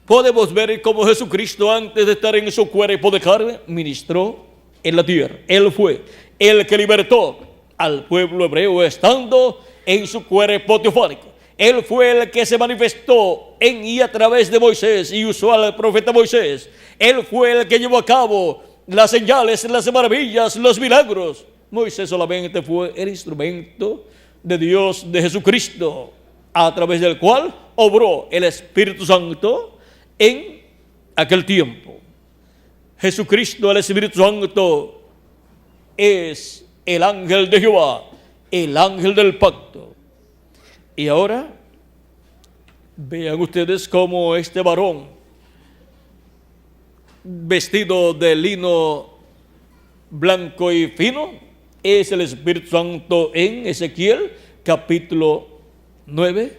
podemos ver cómo Jesucristo, antes de estar en su cuerpo de carne, ministró en la tierra. Él fue el que libertó al pueblo hebreo estando en su cuerpo teofánico. Él fue el que se manifestó en y a través de Moisés y usó al profeta Moisés. Él fue el que llevó a cabo las señales, las maravillas, los milagros. Moisés solamente fue el instrumento de Dios, de Jesucristo, a través del cual obró el Espíritu Santo en aquel tiempo. Jesucristo, el Espíritu Santo, es el ángel de Jehová, el ángel del pacto. Y ahora vean ustedes cómo este varón, vestido de lino blanco y fino, es el Espíritu Santo en Ezequiel capítulo 9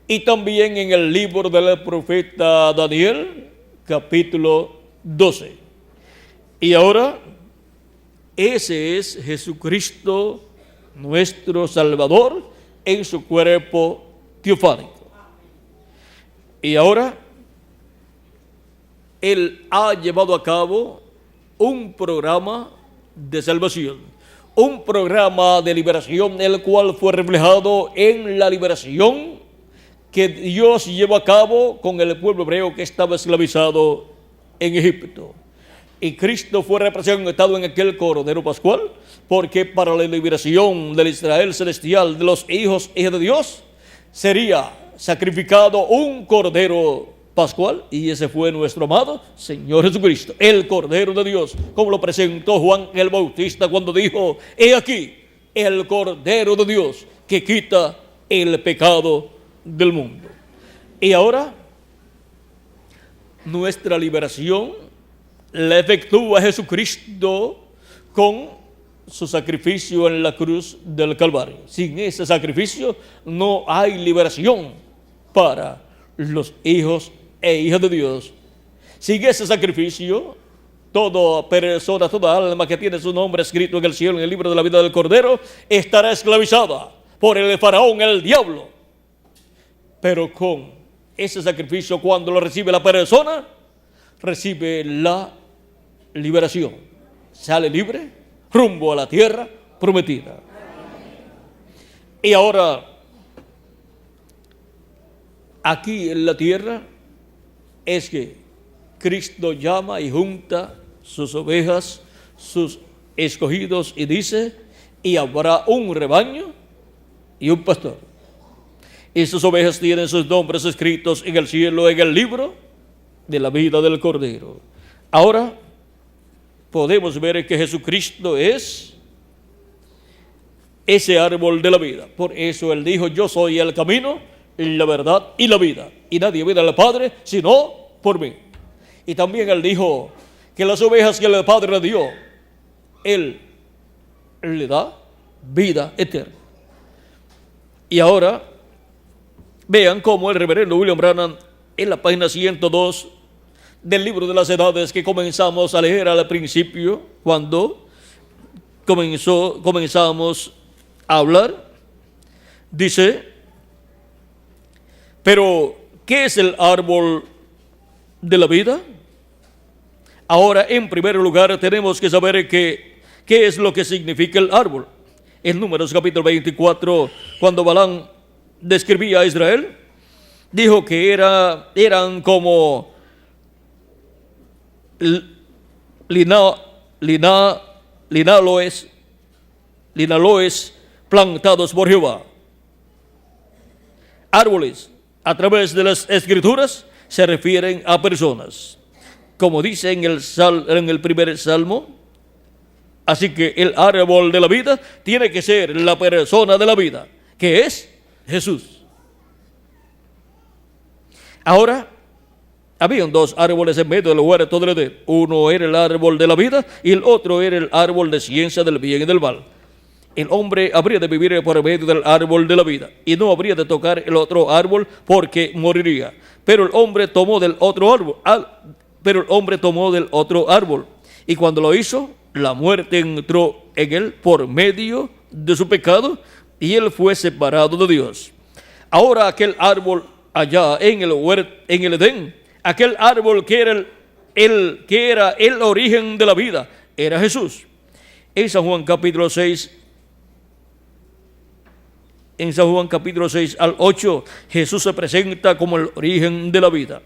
y también en el libro del profeta Daniel capítulo 12. Y ahora ese es Jesucristo nuestro Salvador en su cuerpo teofánico. Y ahora Él ha llevado a cabo un programa de salvación, un programa de liberación, el cual fue reflejado en la liberación que Dios llevó a cabo con el pueblo hebreo que estaba esclavizado en Egipto. Y Cristo fue representado en aquel Cordero Pascual, porque para la liberación del Israel celestial, de los hijos de Dios, sería sacrificado un Cordero Pascual, y ese fue nuestro amado Señor Jesucristo, el Cordero de Dios, como lo presentó Juan el Bautista cuando dijo: he aquí el Cordero de Dios que quita el pecado del mundo. Y ahora nuestra liberación la efectúa Jesucristo con su sacrificio en la cruz del Calvario. Sin ese sacrificio no hay liberación para los hijos e hijas de Dios. Sin ese sacrificio, toda persona, toda alma que tiene su nombre escrito en el cielo, en el libro de la vida del Cordero, estará esclavizada por el faraón, el diablo. Pero con ese sacrificio, cuando lo recibe la persona, recibe la liberación, sale libre rumbo a la tierra prometida. Y ahora, aquí en la tierra, es que Cristo llama y junta sus ovejas, sus escogidos, y dice: y habrá un rebaño y un pastor. Y sus ovejas tienen sus nombres escritos en el cielo, en el libro de la vida del Cordero. Ahora podemos ver que Jesucristo es ese árbol de la vida. Por eso Él dijo: yo soy el camino, la verdad y la vida, y nadie viene al Padre sino por mí. Y también Él dijo que las ovejas que el Padre le dio, Él le da vida eterna. Y ahora vean cómo el reverendo William Branham, en la página 102 del libro de las edades, que comenzamos a leer al principio, cuando comenzamos a hablar, dice: pero ¿qué es el árbol de la vida? Ahora, en primer lugar, tenemos que saber qué es lo que significa el árbol. En Números capítulo 24, cuando Balaam describía a Israel, dijo que eran como linaloes plantados por Jehová. Árboles, a través de las Escrituras, se refieren a personas, como dice en el primer salmo. Así que el árbol de la vida tiene que ser la persona de la vida, que es Jesús. Ahora, habían dos árboles en medio del huerto del Edén. Uno era el árbol de la vida y el otro era el árbol de ciencia del bien y del mal. El hombre habría de vivir por medio del árbol de la vida y no habría de tocar el otro árbol, porque moriría. Pero el hombre tomó del otro árbol, y cuando lo hizo, la muerte entró en él por medio de su pecado, y él fue separado de Dios. Ahora aquel árbol allá en el Edén, aquel árbol que era el origen de la vida, era Jesús. En San Juan capítulo 6 al 8, Jesús se presenta como el origen de la vida.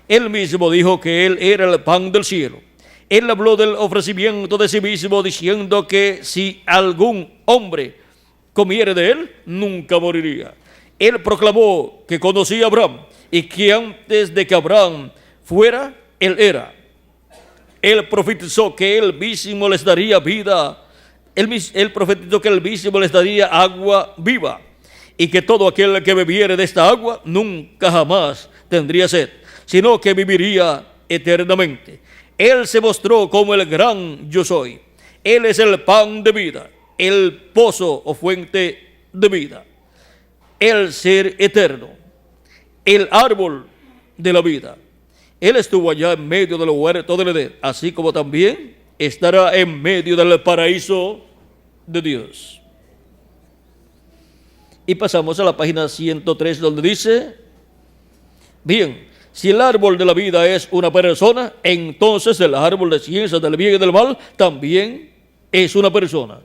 Él mismo dijo que Él era el pan del cielo. Él habló del ofrecimiento de sí mismo, diciendo que si algún hombre comiere de Él, nunca moriría. Él proclamó que conocía a Abraham y que antes de que Abraham fuera, Él era. Él profetizó que Él mismo les daría vida. Él profetizó que Él mismo les daría agua viva, y que todo aquel que bebiere de esta agua nunca jamás tendría sed, sino que viviría eternamente. Él se mostró como el gran yo soy. Él es el pan de vida, el pozo o fuente de vida, el ser eterno, el árbol de la vida. Él estuvo allá en medio del huerto del Edén, así como también estará en medio del paraíso de Dios. Y pasamos a la página 103, donde dice: bien, si el árbol de la vida es una persona, entonces el árbol de ciencia del bien y del mal también es una persona.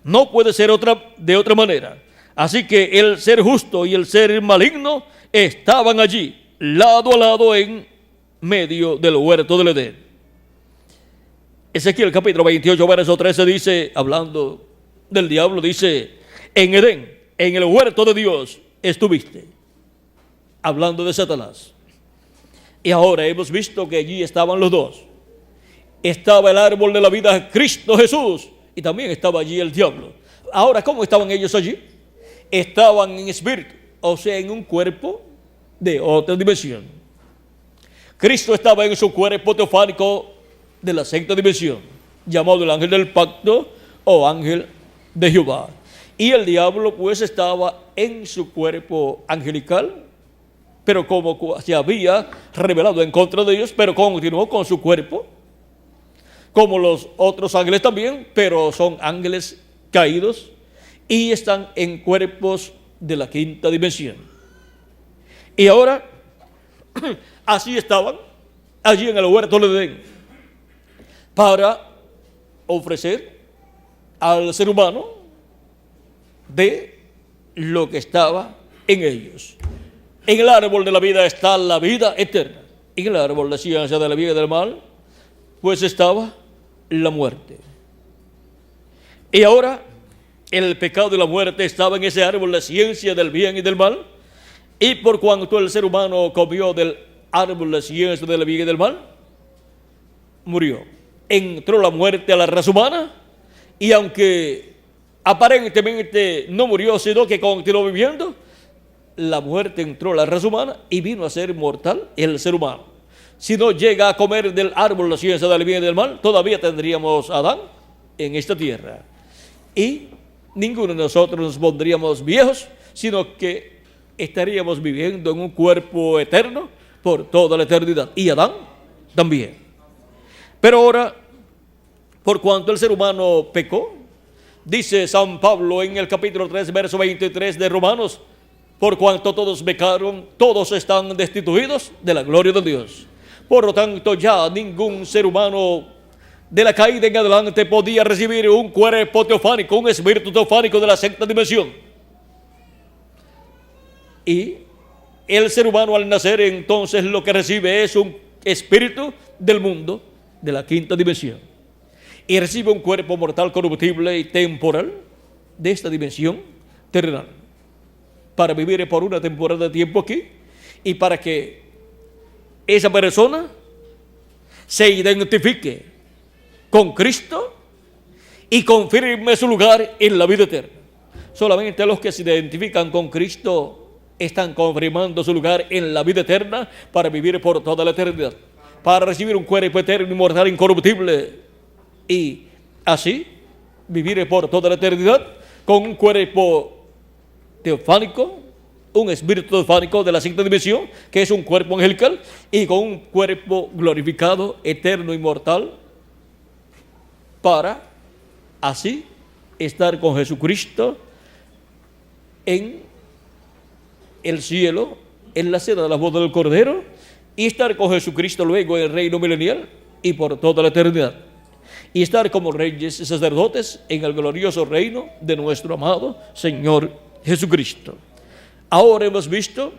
No puede ser de otra manera. Así que el ser justo y el ser maligno estaban allí, lado a lado, en medio del huerto del Edén. Ezequiel capítulo 28, verso 13 dice, hablando del diablo, dice, en Edén, en el huerto de Dios estuviste, hablando de Satanás. Y ahora hemos visto que allí estaban los dos. Estaba el árbol de la vida, Cristo Jesús, y también estaba allí el diablo. Ahora, ¿cómo estaban ellos allí? Estaban en espíritu, o sea, en un cuerpo de otra dimensión. Cristo estaba en su cuerpo teofánico de la sexta dimensión, llamado el ángel del pacto o ángel de Jehová. Y el diablo pues estaba en su cuerpo angelical, pero como se había rebelado en contra de ellos, pero continuó con su cuerpo, como los otros ángeles también, pero son ángeles caídos y están en cuerpos de la quinta dimensión. Y ahora, así estaban, allí en el huerto de Edén, para ofrecer al ser humano de lo que estaba en ellos. En el árbol de la vida está la vida eterna. En el árbol de ciencia de la vida y del mal, pues estaba la muerte. Y ahora el pecado y la muerte estaba en ese árbol de ciencia del bien y del mal. Y por cuanto el ser humano comió del árbol de ciencia del bien y del mal, murió. Entró la muerte a la raza humana, y aunque aparentemente no murió, sino que continuó viviendo, la muerte entró a la raza humana y vino a ser mortal el ser humano. Si no llega a comer del árbol de la ciencia del bien y del mal, todavía tendríamos a Adán en esta tierra. Y ninguno de nosotros nos pondríamos viejos, sino que estaríamos viviendo en un cuerpo eterno por toda la eternidad. Y Adán también. Pero ahora, por cuanto el ser humano pecó, dice San Pablo en el capítulo 3, verso 23 de Romanos, por cuanto todos pecaron, todos están destituidos de la gloria de Dios. Por lo tanto, ya ningún ser humano de la caída en adelante podía recibir un cuerpo teofánico, un espíritu teofánico de la sexta dimensión. Y el ser humano al nacer entonces lo que recibe es un espíritu del mundo de la quinta dimensión, y recibe un cuerpo mortal, corruptible y temporal de esta dimensión terrenal, para vivir por una temporada de tiempo aquí, y para que esa persona se identifique con Cristo y confirme su lugar en la vida eterna. Solamente los que se identifican con Cristo están confirmando su lugar en la vida eterna para vivir por toda la eternidad, para recibir un cuerpo eterno, inmortal, incorruptible, y así vivir por toda la eternidad con un cuerpo teofánico, un espíritu teofánico de la sexta dimensión, que es un cuerpo angelical, y con un cuerpo glorificado, eterno, inmortal, para así estar con Jesucristo en el cielo, en la cena de la boda del Cordero, y estar con Jesucristo luego en el reino milenial y por toda la eternidad, y estar como reyes y sacerdotes en el glorioso reino de nuestro amado Señor Jesucristo. Ahora hemos visto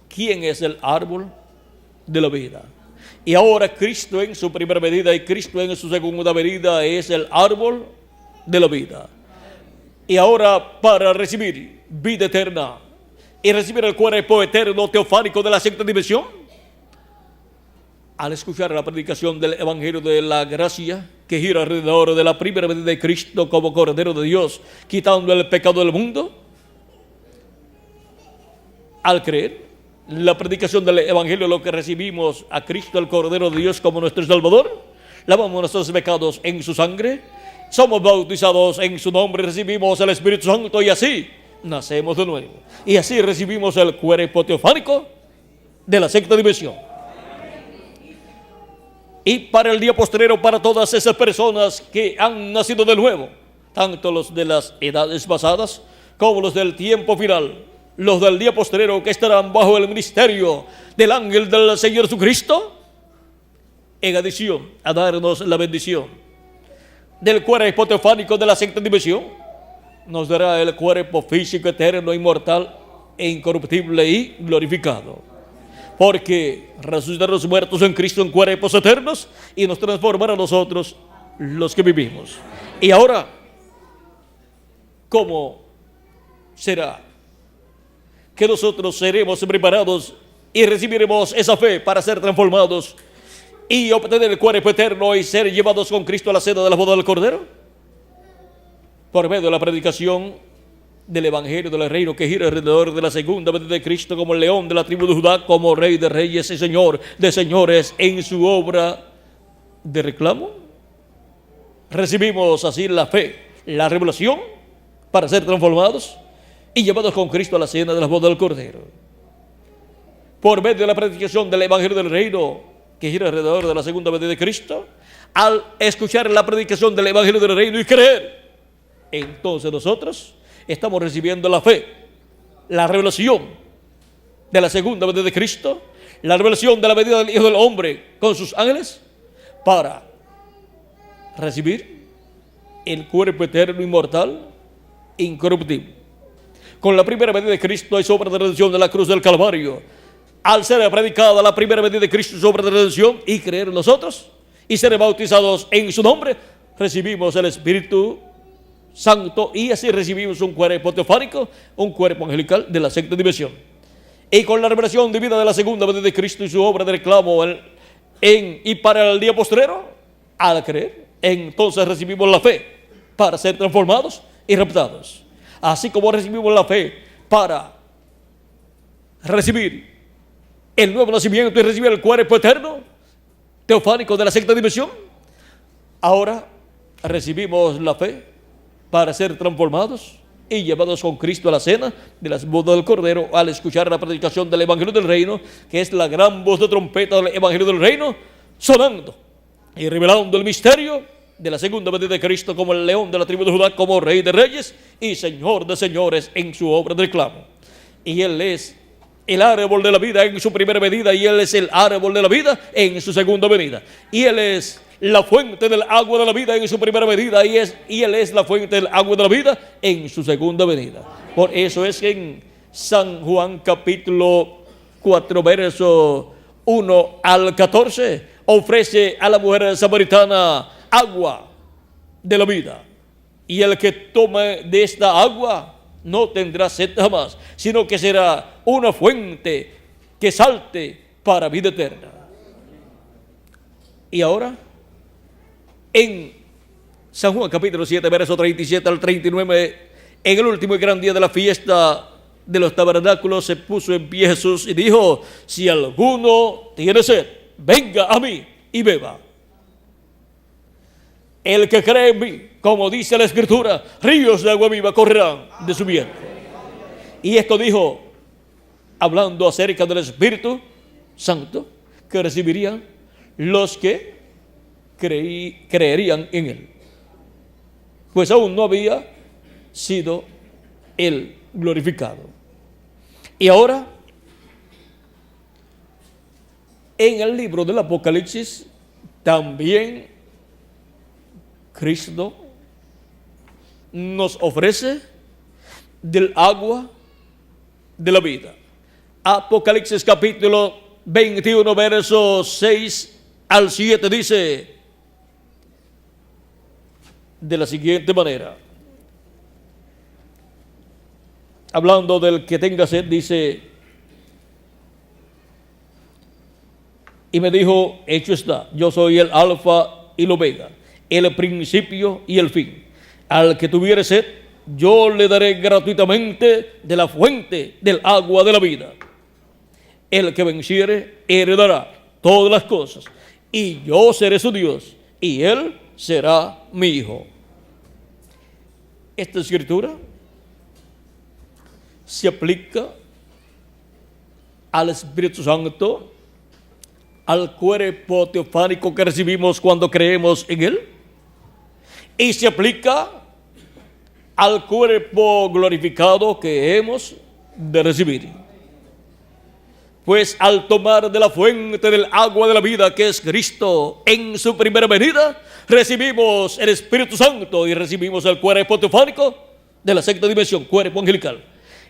quién es el árbol de la vida, y ahora Cristo en su primera venida y Cristo en su segunda venida es el árbol de la vida. Y ahora, para recibir vida eterna y recibir el cuerpo eterno teofánico de la sexta dimensión, al escuchar la predicación del Evangelio de la Gracia, que gira alrededor de la primera venida de Cristo como Cordero de Dios, quitando el pecado del mundo, al creer la predicación del Evangelio, lo que recibimos a Cristo, el Cordero de Dios, como nuestro Salvador, lavamos nuestros pecados en su sangre, somos bautizados en su nombre, recibimos el Espíritu Santo, y así nacemos de nuevo. Y así recibimos el cuerpo teofánico de la sexta dimensión. Y para el día postrero, para todas esas personas que han nacido de nuevo, tanto los de las edades pasadas como los del tiempo final, los del día postrero que estarán bajo el ministerio del ángel del Señor Jesucristo, en adición a darnos la bendición del cuerpo teofánico de la sexta dimensión, nos dará el cuerpo físico eterno, inmortal e incorruptible y glorificado. porque resucitará a los muertos en Cristo en cuerpos eternos y nos transformará a nosotros los que vivimos. Y ahora, ¿cómo será que nosotros seremos preparados y recibiremos esa fe para ser transformados y obtener el cuerpo eterno y ser llevados con Cristo a la cena de la boda del Cordero? Por medio de la predicación del Evangelio del Reino, que gira alrededor de la segunda venida de Cristo como el león de la tribu de Judá, como Rey de reyes y Señor de señores en su obra de reclamo. Recibimos así la fe, la revelación para ser transformados y llevados con Cristo a la cena de la boda del Cordero. Por medio de la predicación del Evangelio del Reino, que gira alrededor de la segunda venida de Cristo, al escuchar la predicación del Evangelio del Reino y creer, entonces nosotros estamos recibiendo la fe, la revelación de la segunda venida de Cristo, la revelación de la venida del Hijo del Hombre con sus ángeles, para recibir el cuerpo eterno, inmortal, incorruptible. Con la primera venida de Cristo y su obra de redención de la cruz del Calvario, al ser predicada la primera venida de Cristo y su obra de redención y creer en nosotros y ser bautizados en su nombre, recibimos el Espíritu Santo y así recibimos un cuerpo teofánico, un cuerpo angelical de la sexta dimensión. Y con la revelación divina de la segunda venida de Cristo y su obra de reclamo y para el día postrero, al creer, entonces recibimos la fe para ser transformados y raptados. Así como recibimos la fe para recibir el nuevo nacimiento y recibir el cuerpo eterno teofánico de la sexta dimensión, ahora recibimos la fe para ser transformados y llevados con Cristo a la cena de las bodas del Cordero, al escuchar la predicación del Evangelio del Reino, que es la gran voz de trompeta del Evangelio del Reino, sonando y revelando el misterio de la segunda venida de Cristo como el león de la tribu de Judá, como Rey de reyes y Señor de señores en su obra de reclamo. Y Él es el árbol de la vida en su primera venida, y Él es el árbol de la vida en su segunda venida. Y Él es la fuente del agua de la vida en su primera venida, y Él es la fuente del agua de la vida en su segunda venida. Por eso es que en San Juan capítulo 4, verso 1 al 14, ofrece a la mujer samaritana agua de la vida. Y el que tome de esta agua no tendrá sed jamás, sino que será una fuente que salte para vida eterna. Y ahora, en San Juan capítulo 7, verso 37 al 39, en el último y gran día de la fiesta de los tabernáculos, se puso en pie Jesús y dijo: si alguno tiene sed, venga a mí y beba. El que cree en mí, como dice la Escritura, ríos de agua viva correrán de su vientre. Y esto dijo, hablando acerca del Espíritu Santo, que recibirían los que creerían en Él. Pues aún no había sido Él glorificado. Y ahora, en el libro del Apocalipsis, también Cristo nos ofrece del agua de la vida. Apocalipsis capítulo 21, versos 6 al 7 dice de la siguiente manera, hablando del que tenga sed, dice: y me dijo, hecho está, yo soy el alfa y el omega, el principio y el fin. Al que tuviere sed, yo le daré gratuitamente de la fuente del agua de la vida. El que venciere heredará todas las cosas, y yo seré su Dios, y él será mi hijo. Esta escritura se aplica al Espíritu Santo, al cuerpo teofánico que recibimos cuando creemos en Él, y se aplica al cuerpo glorificado que hemos de recibir. Pues al tomar de la fuente del agua de la vida, que es Cristo, en su primera venida, recibimos el Espíritu Santo y recibimos el cuerpo teofánico de la sexta dimensión, cuerpo angelical.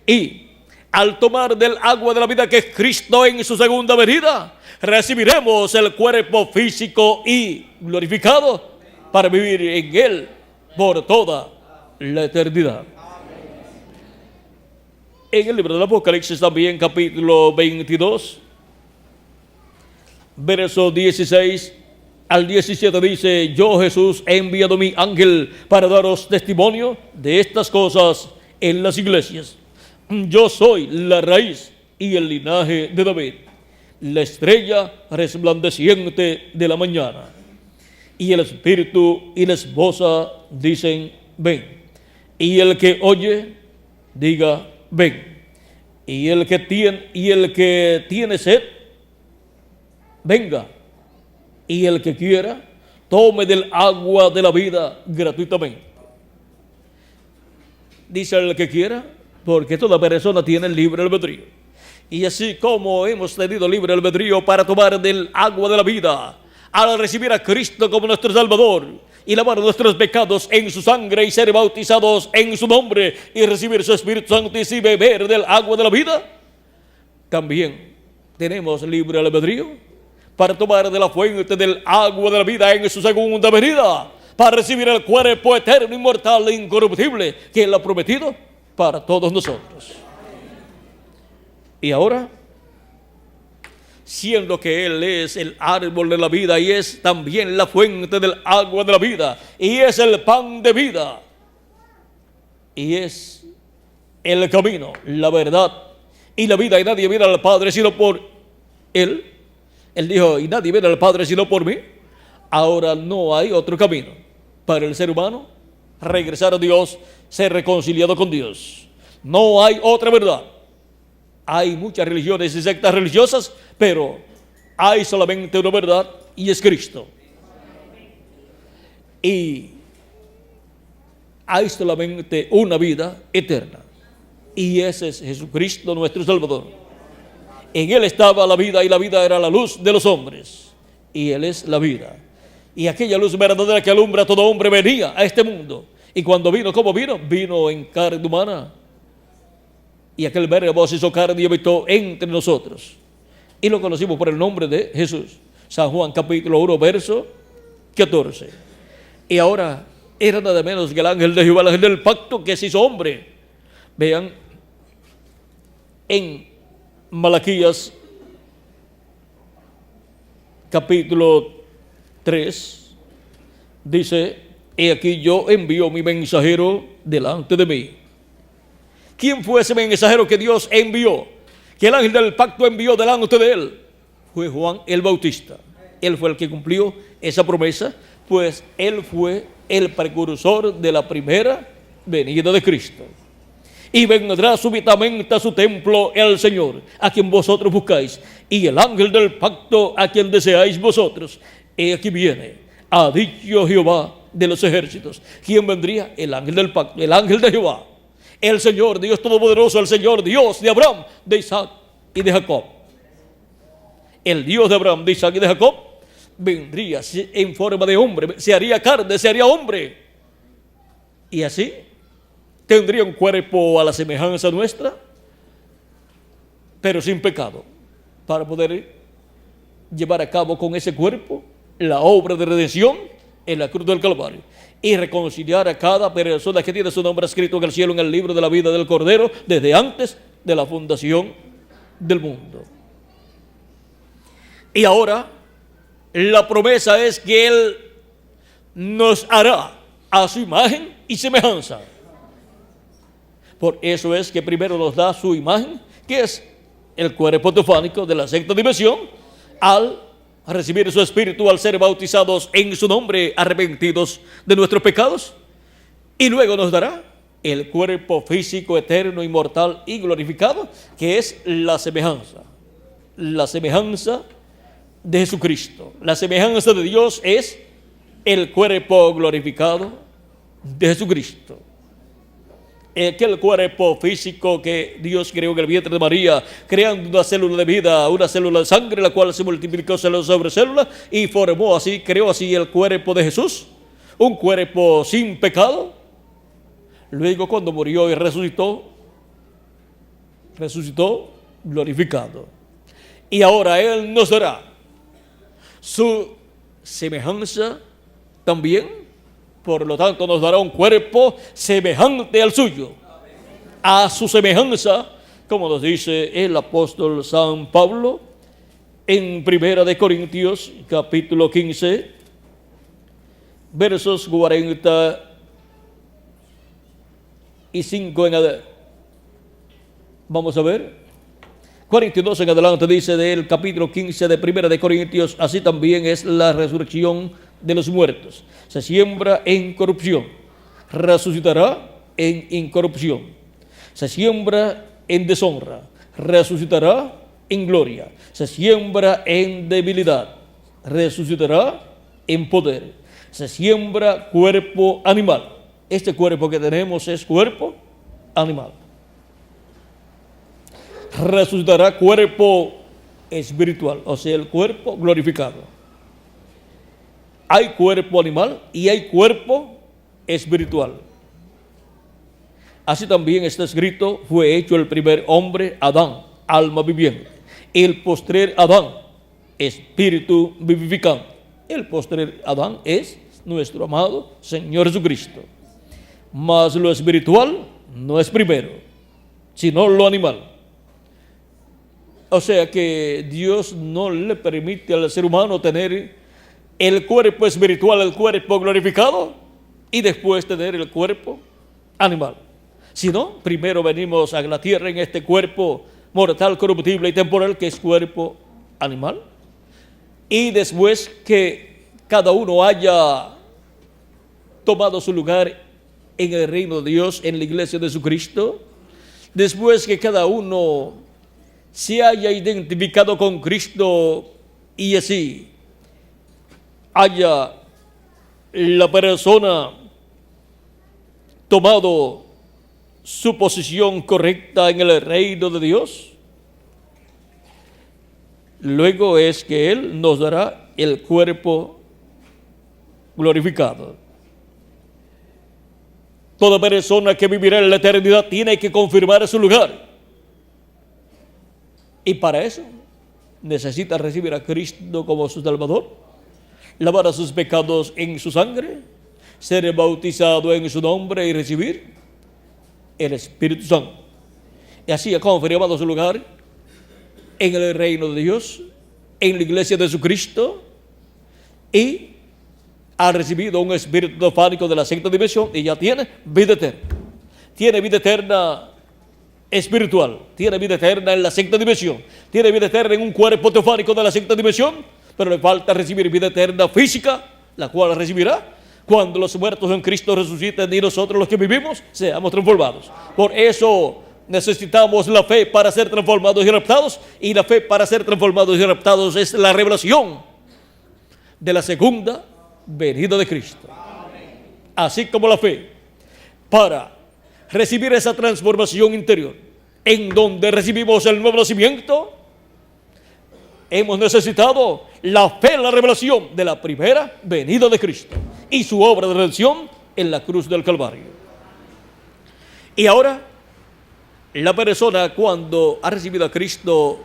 Y al tomar del agua de la vida que es Cristo en su segunda venida, recibiremos el cuerpo físico y glorificado para vivir en Él por toda la eternidad. En el libro del Apocalipsis también, capítulo 22, verso 16 al 17 dice: yo, Jesús, he enviado mi ángel para daros testimonio de estas cosas en las iglesias. Yo soy la raíz y el linaje de David, la estrella resplandeciente de la mañana. Y el espíritu y la esposa dicen: ven. Y el que oye, diga: ven. Y el que tiene sed, venga. Y el que quiera, tome del agua de la vida gratuitamente. Dice el que quiera, porque toda persona tiene libre albedrío. Y así como hemos tenido libre albedrío para tomar del agua de la vida, al recibir a Cristo como nuestro Salvador y lavar nuestros pecados en su sangre y ser bautizados en su nombre y recibir su Espíritu Santo y beber del agua de la vida, también tenemos libre albedrío para tomar de la fuente del agua de la vida en su segunda venida, para recibir el cuerpo eterno, inmortal e incorruptible que Él ha prometido para todos nosotros. Y ahora, siendo que Él es el árbol de la vida y es también la fuente del agua de la vida y es el pan de vida y es el camino, la verdad y la vida, y nadie viene al Padre sino por Él. Él dijo: y nadie viene al Padre sino por mí. Ahora no hay otro camino para el ser humano regresar a Dios, ser reconciliado con Dios. No hay otra verdad. Hay muchas religiones y sectas religiosas, pero hay solamente una verdad y es Cristo. Y hay solamente una vida eterna y ese es Jesucristo nuestro Salvador. En Él estaba la vida y la vida era la luz de los hombres y Él es la vida. Y aquella luz verdadera que alumbra a todo hombre venía a este mundo. Y cuando vino, ¿cómo vino? Vino en carne humana. Y aquel verbo se hizo carne y habitó entre nosotros. Y lo conocimos por el nombre de Jesús. San Juan capítulo 1, verso 14. Y ahora era nada menos que el ángel de Jehová, el ángel del pacto que se hizo hombre. Vean, en Malaquías capítulo 3 dice: he aquí yo envío mi mensajero delante de mí. ¿Quién fue ese mensajero que Dios envió, que el ángel del pacto envió delante de él? Fue Juan el Bautista. Él fue el que cumplió esa promesa, pues él fue el precursor de la primera venida de Cristo. Y vendrá súbitamente a su templo el Señor, a quien vosotros buscáis, y el ángel del pacto, a quien deseáis vosotros. He aquí viene, ha dicho Jehová de los ejércitos. ¿Quién vendría? El ángel del pacto, el ángel de Jehová, el Señor Dios Todopoderoso, el Señor Dios de Abraham, de Isaac y de Jacob. El Dios de Abraham, de Isaac y de Jacob vendría en forma de hombre, se haría carne, se haría hombre, y así tendría un cuerpo a la semejanza nuestra, pero sin pecado, para poder llevar a cabo con ese cuerpo la obra de redención en la cruz del Calvario y reconciliar a cada persona que tiene su nombre escrito en el cielo en el libro de la vida del Cordero desde antes de la fundación del mundo. Y ahora la promesa es que Él nos hará a su imagen y semejanza. Por eso es que primero nos da su imagen, que es el cuerpo teofánico de la sexta dimensión, al recibir su espíritu, al ser bautizados en su nombre, arrepentidos de nuestros pecados. Y luego nos dará el cuerpo físico, eterno, inmortal y glorificado, que es la semejanza de Jesucristo. La semejanza de Dios es el cuerpo glorificado de Jesucristo. Aquel cuerpo físico que Dios creó en el vientre de María, creando una célula de vida, una célula de sangre, la cual se multiplicó célula sobre célula y formó así, creó así el cuerpo de Jesús, un cuerpo sin pecado. Luego, cuando murió y resucitó, resucitó glorificado. Y ahora Él nos dará su semejanza también. Por lo tanto, nos dará un cuerpo semejante al suyo, a su semejanza, como nos dice el apóstol San Pablo en 1 Corintios capítulo 15, versos 45 en adelante. Vamos a ver. 42 en adelante dice del capítulo 15 de 1 Corintios: así también es la resurrección de los muertos. Se siembra en corrupción, resucitará en incorrupción. Se siembra en deshonra, resucitará en gloria. Se siembra en debilidad, resucitará en poder. Se siembra cuerpo animal. Este cuerpo que tenemos es cuerpo animal. Resucitará cuerpo espiritual, o sea, el cuerpo glorificado. Hay cuerpo animal y hay cuerpo espiritual. Así también está escrito: fue hecho el primer hombre, Adán, alma viviente; el postrer Adán, espíritu vivificante. El postrer Adán es nuestro amado Señor Jesucristo. Mas lo espiritual no es primero, sino lo animal. O sea que Dios no le permite al ser humano tener el cuerpo espiritual, el cuerpo glorificado, y después tener el cuerpo animal. Sino, primero venimos a la tierra en este cuerpo mortal, corruptible y temporal, que es cuerpo animal. Y después que cada uno haya tomado su lugar en el reino de Dios, en la iglesia de Jesucristo, después que cada uno se haya identificado con Cristo y así haya la persona tomado su posición correcta en el reino de Dios, luego es que Él nos dará el cuerpo glorificado. Toda persona que vivirá en la eternidad tiene que confirmar su lugar. Y para eso necesita recibir a Cristo como su Salvador, lavar a sus pecados en su sangre, ser bautizado en su nombre y recibir el Espíritu Santo. Y así ha confirmado su lugar en el reino de Dios, en la iglesia de Jesucristo, y ha recibido un espíritu teofánico de la sexta dimensión y ya tiene vida eterna. Tiene vida eterna espiritual, tiene vida eterna en la sexta dimensión, tiene vida eterna en un cuerpo teofánico de la sexta dimensión, pero le falta recibir vida eterna física, la cual recibirá cuando los muertos en Cristo resuciten y nosotros los que vivimos seamos transformados. Por eso necesitamos la fe para ser transformados y raptados, y la fe para ser transformados y raptados es la revelación de la segunda venida de Cristo. Así como la fe para recibir esa transformación interior, en donde recibimos el nuevo nacimiento, hemos necesitado la fe en la revelación de la primera venida de Cristo y su obra de redención en la cruz del Calvario. Y ahora, la persona cuando ha recibido a Cristo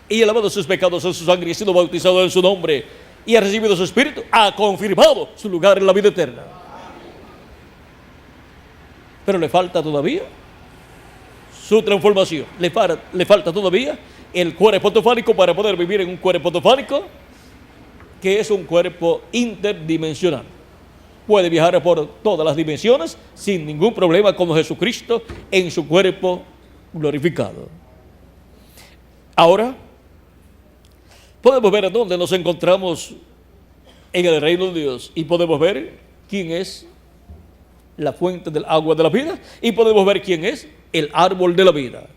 y ha lavado sus pecados en su sangre y ha sido bautizado en su nombre y ha recibido su Espíritu, ha confirmado su lugar en la vida eterna. Pero le falta todavía su transformación. Le falta todavía el cuerpo teofánico para poder vivir en un cuerpo teofánico que es un cuerpo interdimensional. Puede viajar por todas las dimensiones sin ningún problema, como Jesucristo en su cuerpo glorificado. Ahora podemos ver dónde nos encontramos en el reino de Dios y podemos ver quién es la fuente del agua de la vida, y podemos ver quién es el árbol de la vida.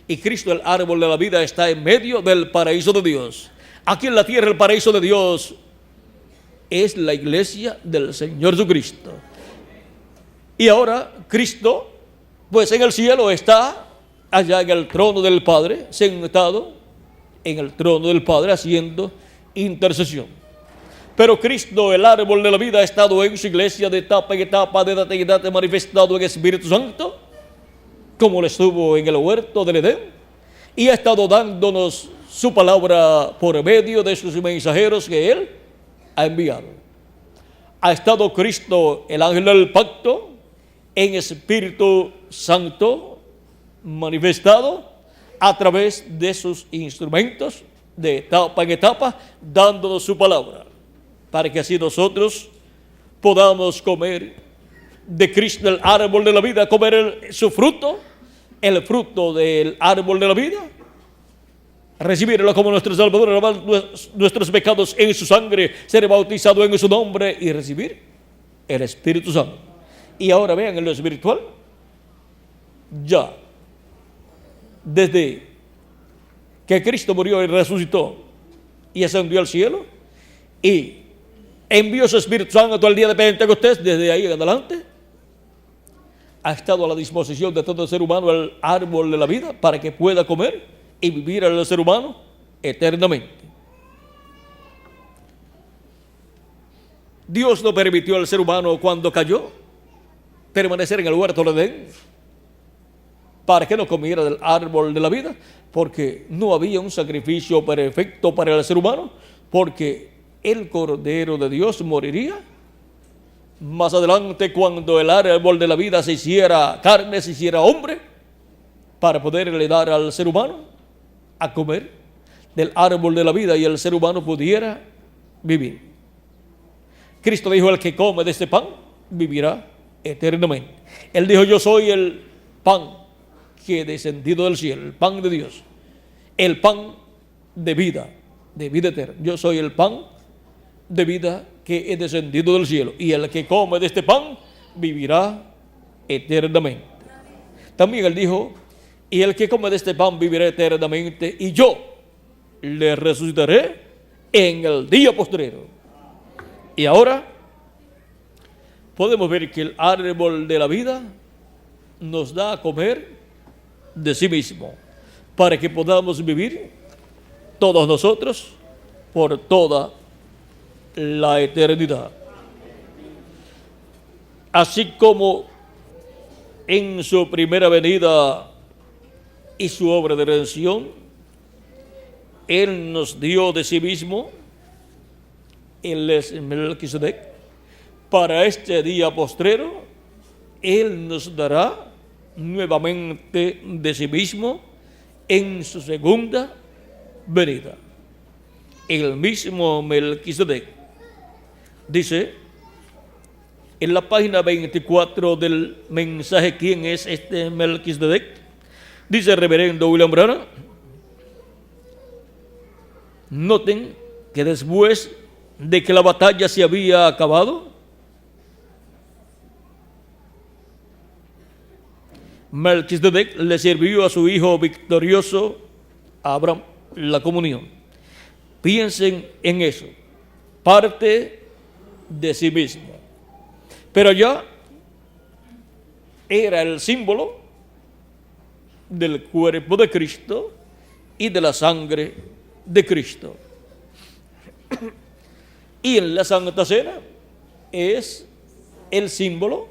Y Cristo, el árbol de la vida, está en medio del paraíso de Dios. Aquí en la tierra el paraíso de Dios es la iglesia del Señor Jesucristo. Y ahora Cristo, pues en el cielo está allá en el trono del Padre, sentado en el trono del Padre haciendo intercesión. Pero Cristo, el árbol de la vida, ha estado en su iglesia de etapa en etapa, de edad en edad, manifestado en Espíritu Santo, como lo estuvo en el huerto del Edén, y ha estado dándonos su palabra por medio de sus mensajeros que Él ha enviado. Ha estado Cristo, el ángel del pacto, en Espíritu Santo, manifestado a través de sus instrumentos, de etapa en etapa, dándonos su palabra, para que así nosotros podamos comer de Cristo el árbol de la vida, comer su fruto, el fruto del árbol de la vida, recibirlo como nuestro Salvador, lavar nuestros pecados en su sangre, ser bautizado en su nombre y recibir el Espíritu Santo. Y ahora vean en lo espiritual, ya desde que Cristo murió y resucitó y ascendió al cielo y envió su Espíritu Santo al día de Pentecostés, desde ahí en adelante ha estado a la disposición de todo ser humano el árbol de la vida para que pueda comer y vivir el ser humano eternamente. Dios no permitió al ser humano cuando cayó permanecer en el huerto de Edén para que no comiera del árbol de la vida, porque no había un sacrificio perfecto para el ser humano, porque el Cordero de Dios moriría más adelante cuando el árbol de la vida se hiciera carne, se hiciera hombre, para poderle dar al ser humano a comer del árbol de la vida y el ser humano pudiera vivir. Cristo dijo: el que come de este pan vivirá eternamente. Él dijo: yo soy el pan que he descendido del cielo, el pan de Dios, el pan de vida eterna. Yo soy el pan de vida que he descendido del cielo, y el que come de este pan vivirá eternamente. También Él dijo: y el que come de este pan vivirá eternamente, y yo le resucitaré en el día postrero. Y ahora podemos ver que el árbol de la vida nos da a comer de sí mismo, para que podamos vivir todos nosotros por toda la eternidad. Así como en su primera venida y su obra de redención, Él nos dio de sí mismo, Él es Melquisedec, para este día postrero, Él nos dará nuevamente de sí mismo en su segunda venida. El mismo Melquisedec dice en la página 24 del mensaje: ¿quién es este Melquisedec? Dice el reverendo William Branham: noten que después de que la batalla se había acabado, Melquisedec le sirvió a su hijo victorioso Abraham la comunión. Piensen en eso, parte de sí mismo. Pero ya era el símbolo del cuerpo de Cristo y de la sangre de Cristo. Y en la Santa Cena es el símbolo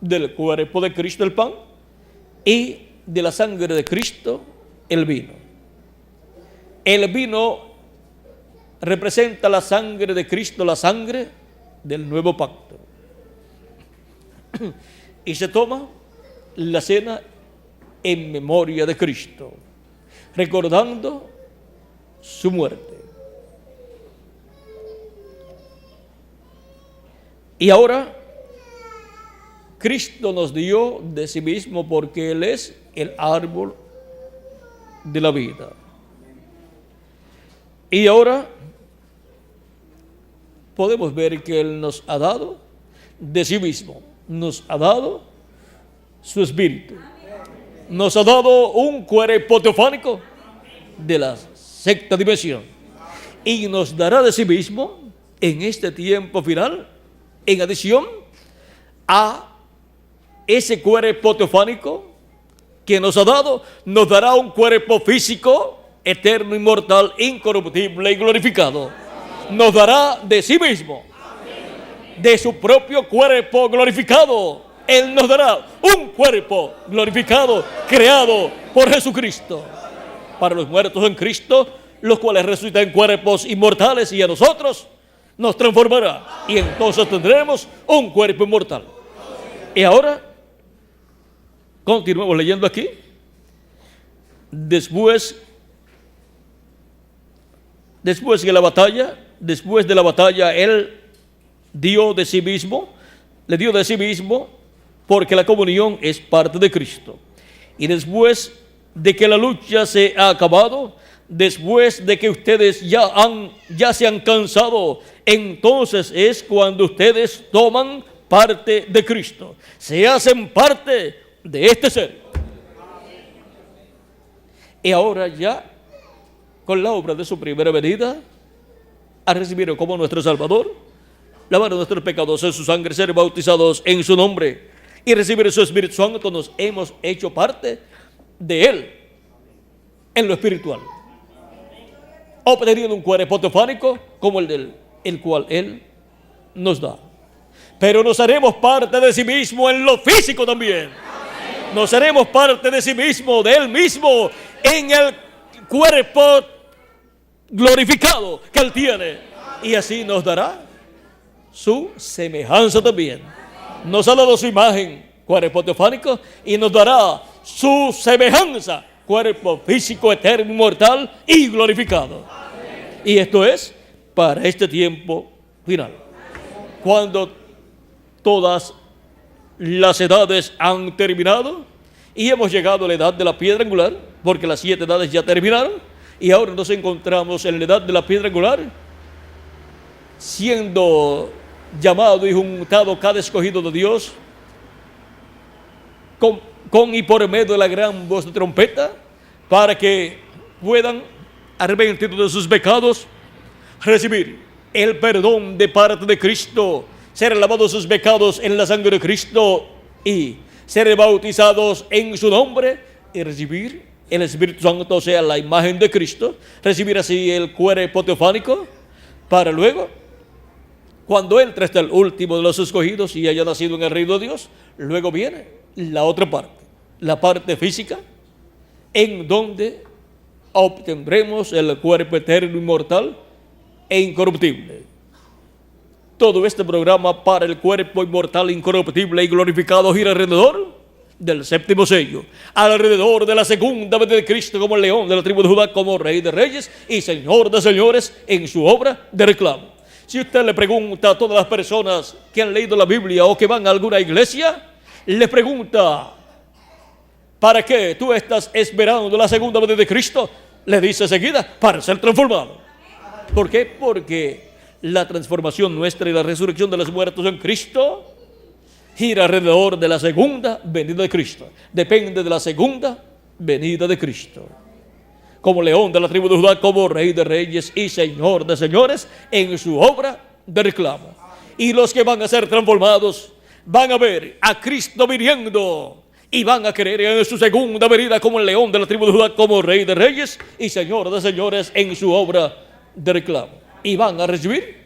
del cuerpo de Cristo, el pan, y de la sangre de Cristo, el vino. El vino representa la sangre de Cristo, la sangre del nuevo pacto. Y se toma la cena en memoria de Cristo, recordando su muerte. Y ahora Cristo nos dio de sí mismo, porque Él es el árbol de la vida. Y ahora podemos ver que Él nos ha dado de sí mismo, nos ha dado su espíritu, nos ha dado un cuerpo teofánico de la sexta dimensión, y nos dará de sí mismo en este tiempo final, en adición a ese cuerpo teofánico que nos ha dado, nos dará un cuerpo físico, eterno, inmortal, incorruptible y glorificado. Nos dará de sí mismo, de su propio cuerpo glorificado, Él nos dará un cuerpo glorificado, creado por Jesucristo. Para los muertos en Cristo, los cuales resucitan en cuerpos inmortales, y a nosotros nos transformará. Y entonces tendremos un cuerpo inmortal. Y ahora, continuemos leyendo aquí. Después de la batalla, Él dio de sí mismo, le dio de sí mismo, porque la comunión es parte de Cristo. Y después de que la lucha se ha acabado, después de que ustedes ya se han cansado, entonces es cuando ustedes toman parte de Cristo, se hacen parte de este ser. Y ahora ya, con la obra de su primera venida, a recibir como nuestro Salvador, lavar nuestros pecados en su sangre, ser bautizados en su nombre y recibir su Espíritu Santo, nos hemos hecho parte de Él en lo espiritual, obteniendo un cuerpo teofánico como el cual Él nos da. Pero nos haremos parte de sí mismo en lo físico también. Nos haremos parte de sí mismo, de Él mismo, en el cuerpo glorificado que Él tiene. Y así nos dará su semejanza también. Nos ha dado su imagen, cuerpo teofánico, y nos dará su semejanza, cuerpo físico, eterno, inmortal y glorificado. Y esto es para este tiempo final, cuando todas las edades han terminado y hemos llegado a la edad de la piedra angular, porque las 7 edades ya terminaron, y ahora nos encontramos en la edad de la piedra angular, siendo llamado y juntado cada escogido de Dios con y por medio de la gran voz de trompeta, para que puedan, arrepentidos de sus pecados, recibir el perdón de parte de Cristo, ser lavados sus pecados en la sangre de Cristo y ser bautizados en su nombre y recibir el Espíritu Santo, o sea, la imagen de Cristo, recibir así el cuerpo teofánico, para luego, cuando entre hasta el último de los escogidos y haya nacido en el reino de Dios, luego viene la otra parte, la parte física, en donde obtendremos el cuerpo eterno, inmortal e incorruptible. Todo este programa para el cuerpo inmortal, incorruptible y glorificado gira alrededor del séptimo sello, alrededor de la segunda venida de Cristo como el león de la tribu de Judá, como Rey de Reyes y Señor de Señores en su obra de reclamo. Si usted le pregunta a todas las personas que han leído la Biblia o que van a alguna iglesia, le pregunta: ¿para qué tú estás esperando la segunda venida de Cristo? Le dice enseguida: para ser transformado. ¿Por qué? Porque la transformación nuestra y la resurrección de los muertos en Cristo gira alrededor de la segunda venida de Cristo. Depende de la segunda venida de Cristo. Como león de la tribu de Judá, como Rey de Reyes y Señor de Señores en su obra de reclamo. Y los que van a ser transformados van a ver a Cristo viniendo y van a creer en su segunda venida como el león de la tribu de Judá, como Rey de Reyes y Señor de Señores en su obra de reclamo. Y van a recibir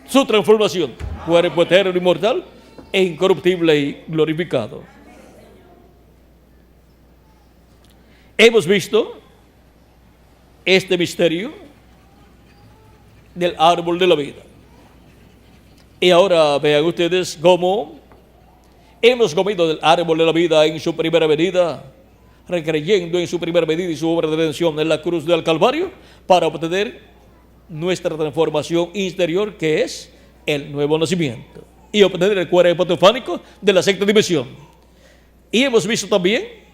su transformación, cuerpo eterno, inmortal e incorruptible y glorificado. Hemos visto este misterio del árbol de la vida. Y ahora vean ustedes cómo hemos comido del árbol de la vida en su primera venida, recreyendo en su primera venida y su obra de redención en la cruz del Calvario, para obtener nuestra transformación interior, que es el nuevo nacimiento, y obtener el cuerpo teofánico de la sexta dimensión. Y hemos visto también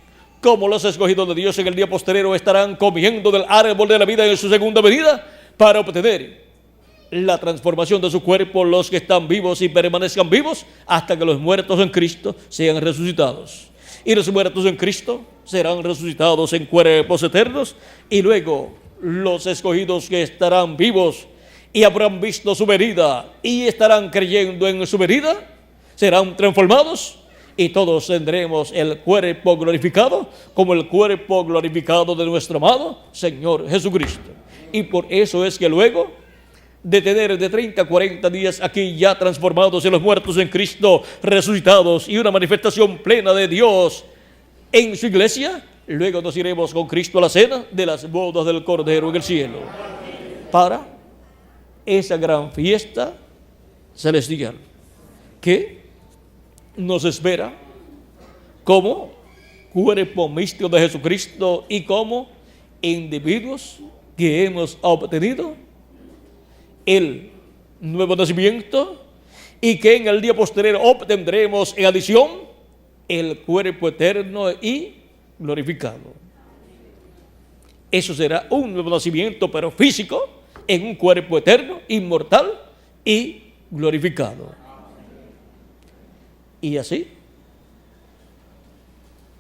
cómo los escogidos de Dios en el día posterior estarán comiendo del árbol de la vida en su segunda venida para obtener la transformación de su cuerpo, los que están vivos y permanezcan vivos hasta que los muertos en Cristo sean resucitados. Y los muertos en Cristo serán resucitados en cuerpos eternos, y luego los escogidos que estarán vivos y habrán visto su venida y estarán creyendo en su venida serán transformados, y todos tendremos el cuerpo glorificado como el cuerpo glorificado de nuestro amado Señor Jesucristo. Y por eso es que luego de tener de 30 a 40 días aquí ya transformados en los muertos en Cristo, resucitados y una manifestación plena de Dios en su iglesia, luego nos iremos con Cristo a la cena de las bodas del Cordero en el cielo, para esa gran fiesta celestial que nos espera como cuerpo místico de Jesucristo y como individuos que hemos obtenido el nuevo nacimiento y que en el día posterior obtendremos en adición el cuerpo eterno y glorificado. Eso será un nuevo nacimiento, pero físico, en un cuerpo eterno, inmortal y glorificado. Y así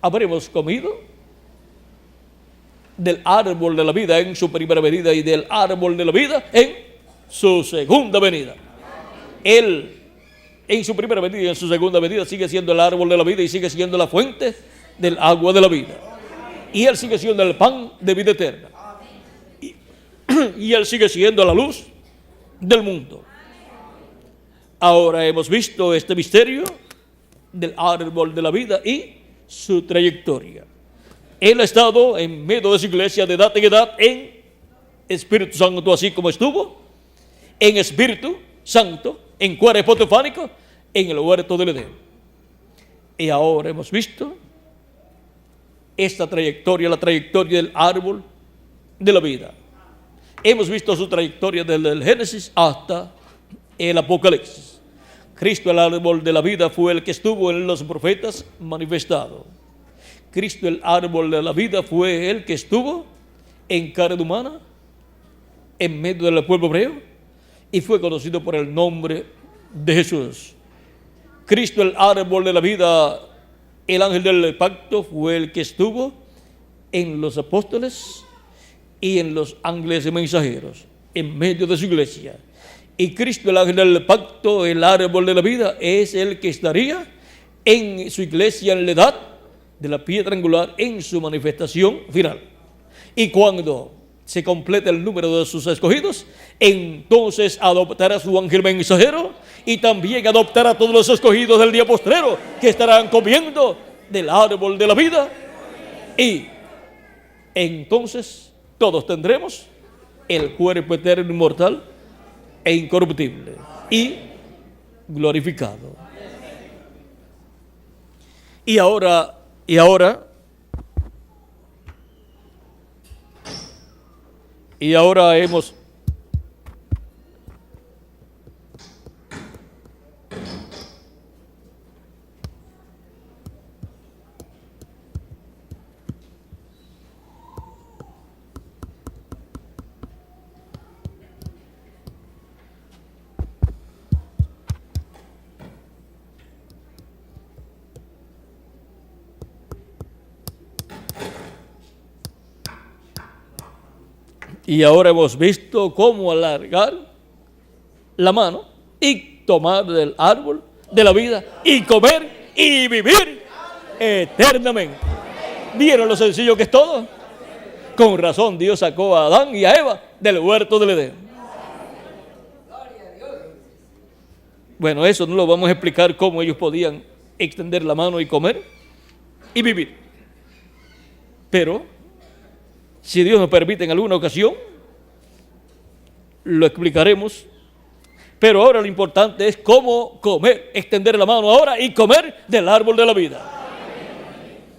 habremos comido del árbol de la vida en su primera venida y del árbol de la vida en su segunda venida. Él en su primera venida y en su segunda venida sigue siendo el árbol de la vida y sigue siendo la fuente del agua de la vida. Y Él sigue siendo el pan de vida eterna. Y Él sigue siendo la luz del mundo. Ahora hemos visto este misterio del árbol de la vida y su trayectoria. Él ha estado en medio de su iglesia de edad en edad en Espíritu Santo, así como estuvo en Espíritu Santo, en cuerpo teofánico, en el huerto del Edén. Y ahora hemos visto esta trayectoria, la trayectoria del árbol de la vida. Hemos visto su trayectoria desde el Génesis hasta el Apocalipsis. Cristo, el árbol de la vida, fue el que estuvo en los profetas manifestado. Cristo, el árbol de la vida, fue el que estuvo en carne humana en medio del pueblo hebreo y fue conocido por el nombre de Jesús. Cristo, el árbol de la vida, el ángel del pacto, fue el que estuvo en los apóstoles y en los ángeles mensajeros, en medio de su iglesia. Y Cristo, el ángel del pacto, el árbol de la vida, es el que estaría en su iglesia en la edad de la piedra angular en su manifestación final. Y cuando se complete el número de sus escogidos, entonces adoptará su ángel mensajero y también adoptará a todos los escogidos del día postrero que estarán comiendo del árbol de la vida. Y entonces todos tendremos el cuerpo eterno, inmortal e incorruptible y glorificado. Y ahora hemos visto cómo alargar la mano y tomar del árbol de la vida y comer y vivir eternamente. ¿Vieron lo sencillo que es todo? Con razón Dios sacó a Adán y a Eva del huerto del Edén. Bueno, eso no lo vamos a explicar cómo ellos podían extender la mano y comer y vivir. Pero si Dios nos permite en alguna ocasión, lo explicaremos. Pero ahora lo importante es cómo comer, extender la mano ahora y comer del árbol de la vida.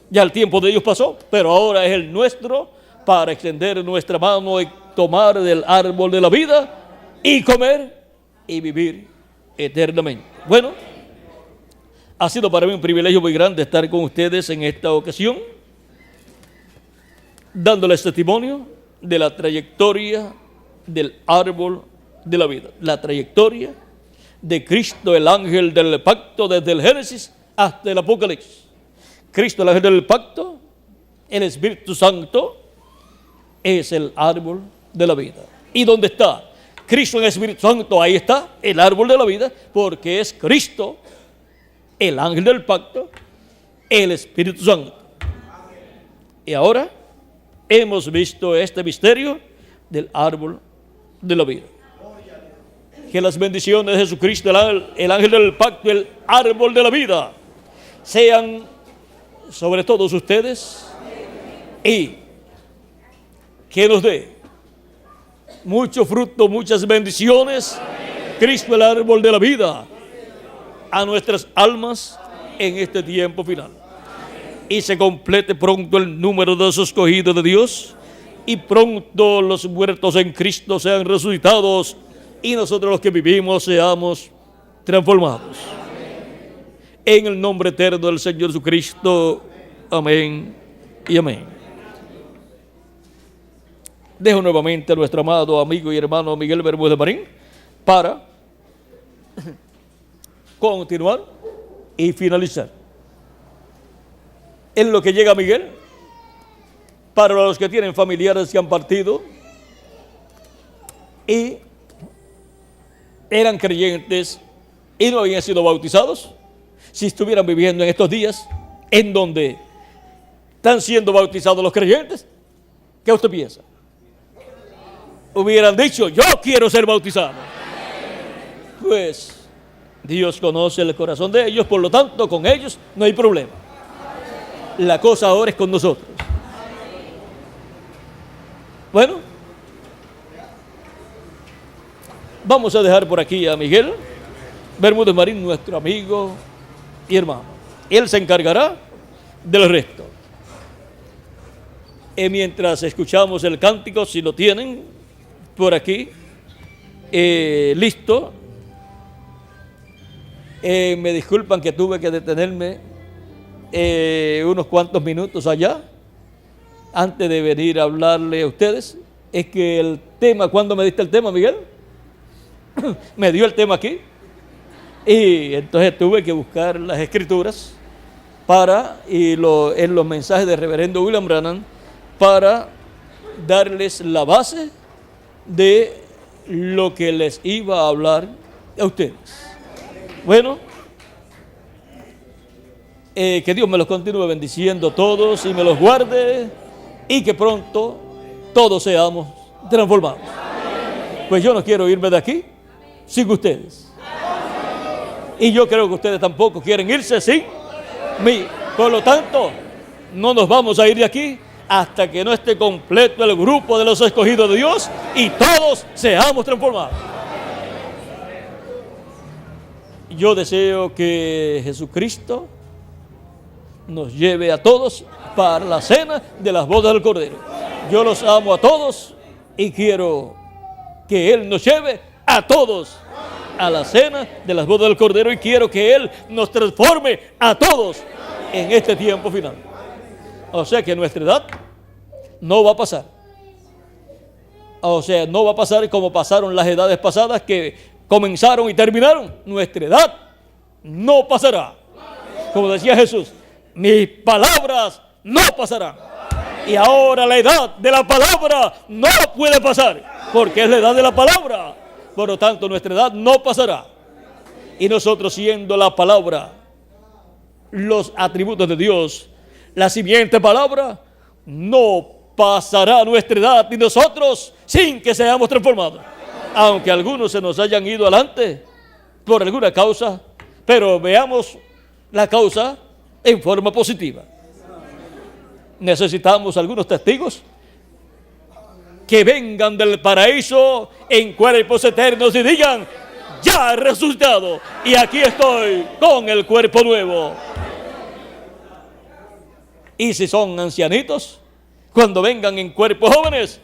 Ya el tiempo de ellos pasó, pero ahora es el nuestro para extender nuestra mano y tomar del árbol de la vida y comer y vivir eternamente. Bueno, ha sido para mí un privilegio muy grande estar con ustedes en esta ocasión, dándoles testimonio de la trayectoria del árbol de la vida, la trayectoria de Cristo, el ángel del pacto, desde el Génesis hasta el Apocalipsis. Cristo, el ángel del pacto, el Espíritu Santo, es el árbol de la vida. ¿Y dónde está Cristo en el Espíritu Santo? Ahí está el árbol de la vida, porque es Cristo, el ángel del pacto, el Espíritu Santo. Y ahora hemos visto este misterio del árbol de la vida. que las bendiciones de Jesucristo, el ángel del pacto, el árbol de la vida, sean sobre todos ustedes y que nos dé mucho fruto, muchas bendiciones. Cristo, el árbol de la vida, a nuestras almas en este tiempo final. Y se complete pronto el número de los escogidos de Dios, y pronto los muertos en Cristo sean resucitados, y nosotros los que vivimos seamos transformados. En el nombre eterno del Señor Jesucristo. Amén y amén. Dejo nuevamente a nuestro amado amigo y hermano Miguel Bermúdez Marín para continuar y finalizar. En lo que llega Miguel, para los que tienen familiares que han partido y eran creyentes y no habían sido bautizados, si estuvieran viviendo en estos días en donde están siendo bautizados los creyentes, ¿qué usted piensa? Hubieran dicho: yo quiero ser bautizado. Pues Dios conoce el corazón de ellos, por lo tanto con ellos no hay problema. La cosa ahora es con nosotros. Bueno, vamos a dejar por aquí a Miguel Bermúdez Marín, nuestro amigo y hermano. Él se encargará del resto. Mientras escuchamos el cántico, si lo tienen por aquí listo, me disculpan que tuve que detenerme unos cuantos minutos allá antes de venir a hablarle a ustedes. Es que el tema, ¿cuándo me diste el tema, Miguel? Me dio el tema aquí, y entonces tuve que buscar las escrituras en los mensajes de reverendo William Branham, para darles la base de lo que les iba a hablar a ustedes. Bueno, que Dios me los continúe bendiciendo todos y me los guarde, y que pronto todos seamos transformados. Pues yo no quiero irme de aquí sin ustedes, y yo creo que ustedes tampoco quieren irse sin mí. Por lo tanto, no nos vamos a ir de aquí hasta que no esté completo el grupo de los escogidos de Dios y todos seamos transformados. Yo deseo que Jesucristo nos lleve a todos para la cena de las bodas del Cordero. Yo los amo a todos y quiero que Él nos lleve a todos a la cena de las bodas del Cordero, y quiero que Él nos transforme a todos en este tiempo final. O sea que nuestra edad no va a pasar. O sea, no va a pasar como pasaron las edades pasadas, que comenzaron y terminaron. Nuestra edad no pasará. Como decía Jesús: mis palabras no pasarán. Y ahora la edad de la palabra no puede pasar, porque es la edad de la palabra. Por lo tanto, nuestra edad no pasará. Y nosotros, siendo la palabra, los atributos de Dios, la simiente palabra, no pasará nuestra edad y nosotros sin que seamos transformados. Aunque algunos se nos hayan ido adelante por alguna causa, pero veamos la causa en forma positiva. Necesitamos algunos testigos que vengan del paraíso en cuerpos eternos y digan: ya he resucitado y aquí estoy con el cuerpo nuevo. Y si son ancianitos, cuando vengan en cuerpos jóvenes,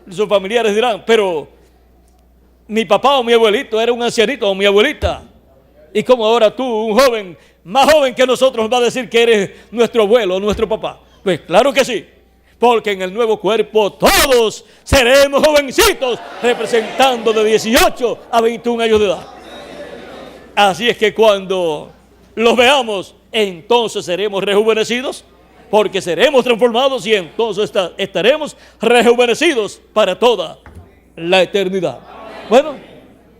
sus familiares dirán: pero mi papá o mi abuelito era un ancianito, o mi abuelita, y como ahora tú, un joven, más joven que nosotros, va a decir que eres nuestro abuelo o nuestro papá. Pues claro que sí, porque en el nuevo cuerpo todos seremos jovencitos, representando de 18 a 21 años de edad. Así es que cuando los veamos, entonces seremos rejuvenecidos, porque seremos transformados, y entonces estaremos rejuvenecidos para toda la eternidad. Bueno,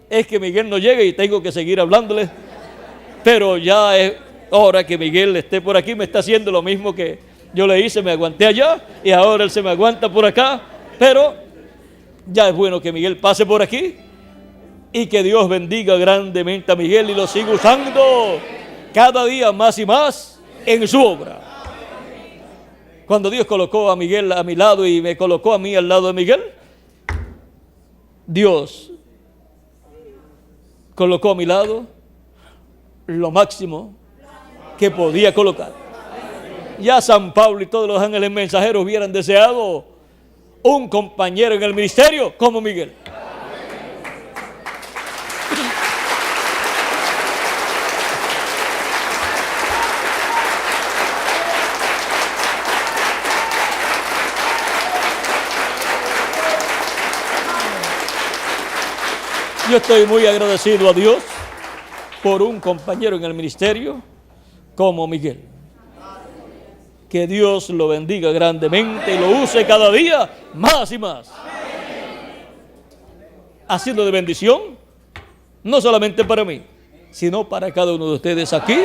es que Miguel no llega y tengo que seguir hablándole, pero ya es hora que Miguel esté por aquí. Me está haciendo lo mismo que yo le hice, me aguanté allá y ahora él se me aguanta por acá, pero ya es bueno que Miguel pase por aquí Y que Dios bendiga grandemente a Miguel y lo siga usando cada día más y más en su obra. Cuando Dios colocó a Miguel a mi lado y me colocó a mí al lado de Miguel, Dios colocó a mi lado lo máximo que podía colocar. Ya San Pablo y todos los ángeles mensajeros hubieran deseado un compañero en el ministerio como Miguel. Yo estoy muy agradecido a Dios por un compañero en el ministerio como Miguel. Que Dios lo bendiga grandemente y lo use cada día más y más. Ha sido de bendición, no solamente para mí, sino para cada uno de ustedes aquí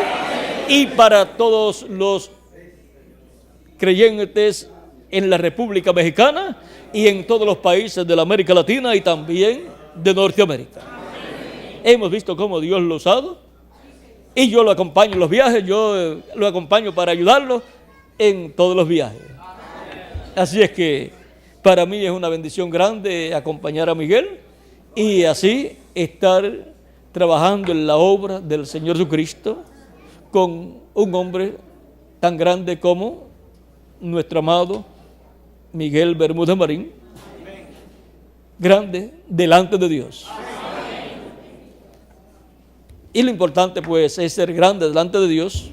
y para todos los creyentes en la República Mexicana y en todos los países de la América Latina y también de Norteamérica. Hemos visto cómo Dios lo ha usado y yo lo acompaño en los viajes, yo lo acompaño para ayudarlo en todos los viajes. Así es que para mí es una bendición grande acompañar a Miguel y así estar trabajando en la obra del Señor Jesucristo con un hombre tan grande como nuestro amado Miguel Bermúdez Marín, grande delante de Dios. Y lo importante pues es ser grande delante de Dios,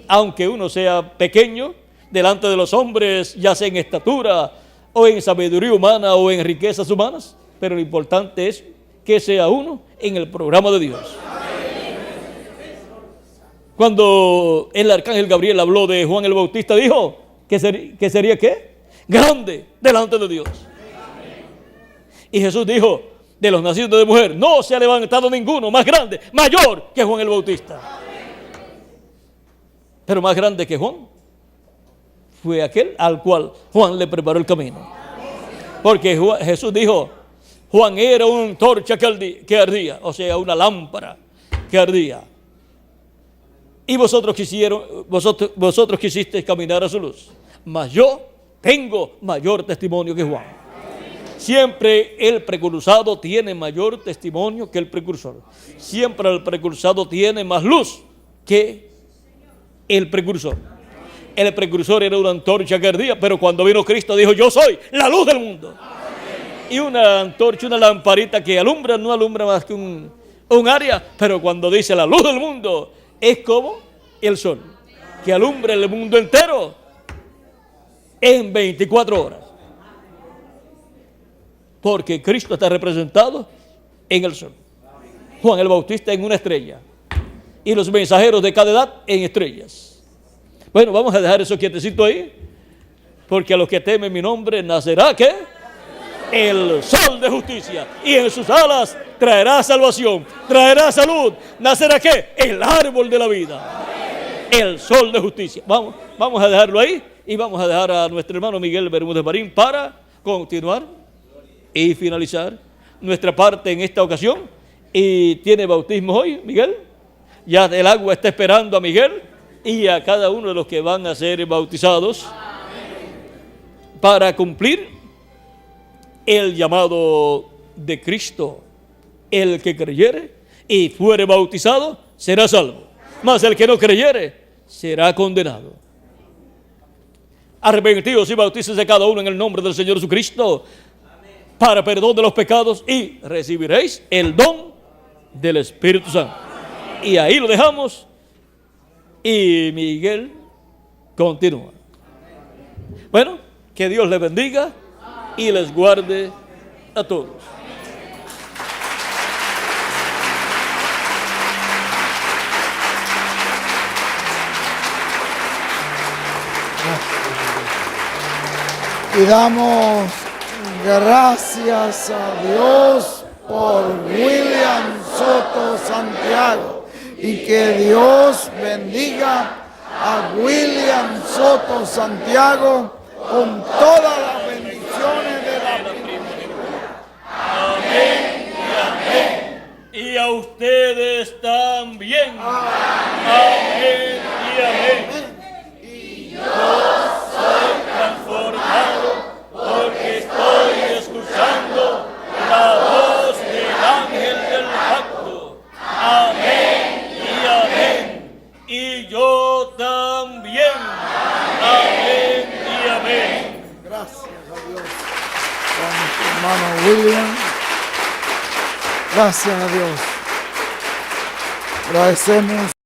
aunque uno sea pequeño delante de los hombres, ya sea en estatura o en sabiduría humana o en riquezas humanas, pero lo importante es que sea uno en el programa de Dios. Cuando el arcángel Gabriel habló de Juan el Bautista, dijo que sería ¿qué? Grande delante de Dios. Y Jesús dijo, de los nacidos de mujer, no se ha levantado ninguno más grande, mayor que Juan el Bautista. Pero más grande que Juan fue aquel al cual Juan le preparó el camino. Porque Jesús dijo, Juan era una antorcha que ardía, o sea, una lámpara que ardía. Y vosotros quisisteis caminar a su luz. Mas yo tengo mayor testimonio que Juan. Siempre el precursado tiene mayor testimonio que el precursor. Siempre el precursado tiene más luz que el precursor. El precursor era una antorcha que ardía, pero cuando vino Cristo dijo, yo soy la luz del mundo. Y una antorcha, una lamparita que alumbra, no alumbra más que un área, pero cuando dice la luz del mundo, es como el sol, que alumbra el mundo entero en 24 horas. Porque Cristo está representado en el sol. Juan el Bautista en una estrella. Y los mensajeros de cada edad en estrellas. Bueno, vamos a dejar eso quietecito ahí. Porque a los que temen mi nombre nacerá, ¿qué? El sol de justicia. Y en sus alas traerá salvación, traerá salud. ¿Nacerá qué? El árbol de la vida. El sol de justicia. Vamos a dejarlo ahí. Y vamos a dejar a nuestro hermano Miguel Bermúdez Marín para continuar y finalizar nuestra parte en esta ocasión. Y tiene bautismo hoy, Miguel. Ya el agua está esperando a Miguel y a cada uno de los que van a ser bautizados para cumplir el llamado de Cristo. El que creyere y fuere bautizado será salvo, mas el que no creyere será condenado. Arrepentidos y bautícese cada uno en el nombre del Señor Jesucristo para perdón de los pecados y recibiréis el don del Espíritu Santo. Y ahí lo dejamos y Miguel continúa. Bueno, que Dios les bendiga y les guarde a todos. Y damos gracias a Dios por William Soto Santiago y que Dios bendiga a William Soto Santiago con todas las bendiciones de la primavera. Amén y amén. Y a ustedes también. Amén y amén. Y yo soy transformado porque estoy escuchando la voz del ángel del pacto. Amén y amén. Y yo también. Amén y amén. Gracias a Dios. Con nuestro hermano William. Gracias a Dios. Agradecemos.